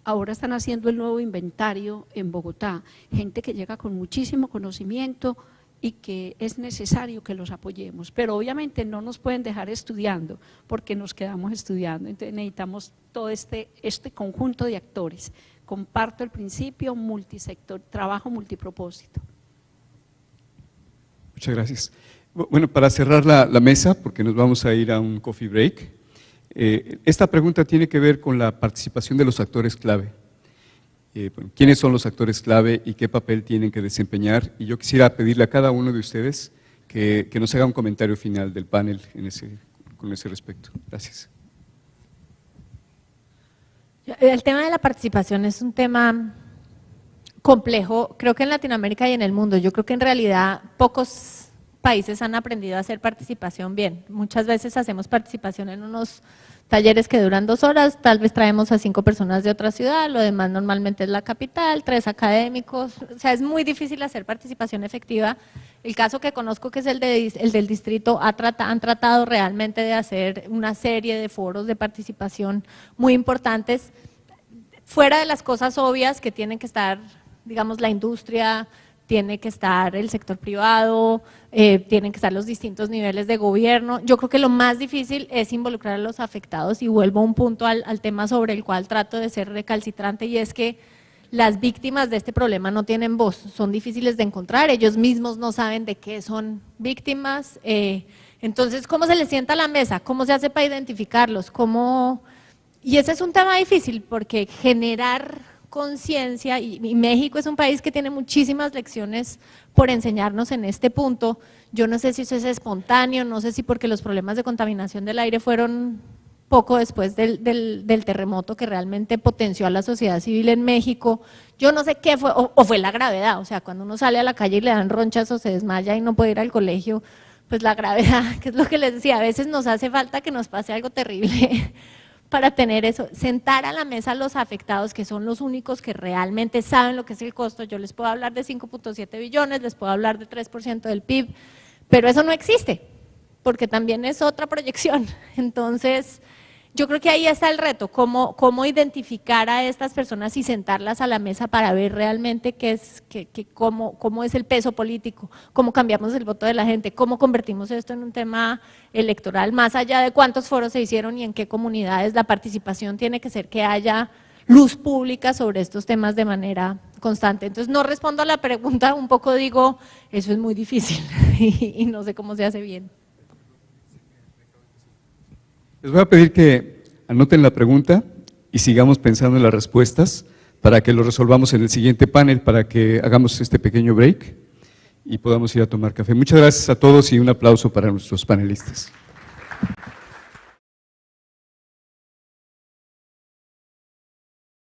ahora están haciendo el nuevo inventario en Bogotá, gente que llega con muchísimo conocimiento y que es necesario que los apoyemos, pero obviamente no nos pueden dejar estudiando porque nos quedamos estudiando, entonces necesitamos todo este conjunto de actores comparto el principio, multisector, trabajo multipropósito.
Muchas gracias. Bueno, para cerrar la mesa, porque nos vamos a ir a un coffee break, esta pregunta tiene que ver con la participación de los actores clave. Bueno, ¿quiénes son los actores clave y qué papel tienen que desempeñar? Y yo quisiera pedirle a cada uno de ustedes que nos haga un comentario final del panel con ese respecto. Gracias.
El tema de la participación es un tema complejo, creo que en Latinoamérica y en el mundo. Yo creo que en realidad pocos países han aprendido a hacer participación bien. Muchas veces hacemos participación en unos talleres que duran 2 horas, tal vez traemos a 5 personas de otra ciudad, lo demás normalmente es la capital, 3 académicos, o sea, es muy difícil hacer participación efectiva. El caso que conozco, que es el del distrito, han tratado realmente de hacer una serie de foros de participación muy importantes, fuera de las cosas obvias que tienen que estar, digamos, la industria, tiene que estar el sector privado, tienen que estar los distintos niveles de gobierno. Yo creo que lo más difícil es involucrar a los afectados, y vuelvo a un punto al tema sobre el cual trato de ser recalcitrante, y es que las víctimas de este problema no tienen voz, son difíciles de encontrar, ellos mismos no saben de qué son víctimas. Entonces, ¿cómo se les sienta a la mesa? ¿Cómo se hace para identificarlos? Y ese es un tema difícil, porque generar conciencia, y México es un país que tiene muchísimas lecciones por enseñarnos en este punto. Yo no sé si eso es espontáneo, no sé si porque los problemas de contaminación del aire fueron poco después del terremoto que realmente potenció a la sociedad civil en México. Yo no sé qué fue, o fue la gravedad, o sea, cuando uno sale a la calle y le dan ronchas o se desmaya y no puede ir al colegio, pues la gravedad, que es lo que les decía, a veces nos hace falta que nos pase algo terrible para tener eso, sentar a la mesa a los afectados, que son los únicos que realmente saben lo que es el costo. Yo les puedo hablar de 5.7 billones, les puedo hablar de 3% del PIB, pero eso no existe, porque también es otra proyección. Entonces, yo creo que ahí está el reto, cómo identificar a estas personas y sentarlas a la mesa para ver realmente cómo es el peso político, cómo cambiamos el voto de la gente, cómo convertimos esto en un tema electoral, más allá de cuántos foros se hicieron y en qué comunidades. La participación tiene que ser que haya luz pública sobre estos temas de manera constante. Entonces, no respondo a la pregunta, un poco digo, eso es muy difícil y no sé cómo se hace bien.
Les voy a pedir que anoten la pregunta y sigamos pensando en las respuestas para que lo resolvamos en el siguiente panel, para que hagamos este pequeño break y podamos ir a tomar café. Muchas gracias a todos y un aplauso para nuestros panelistas.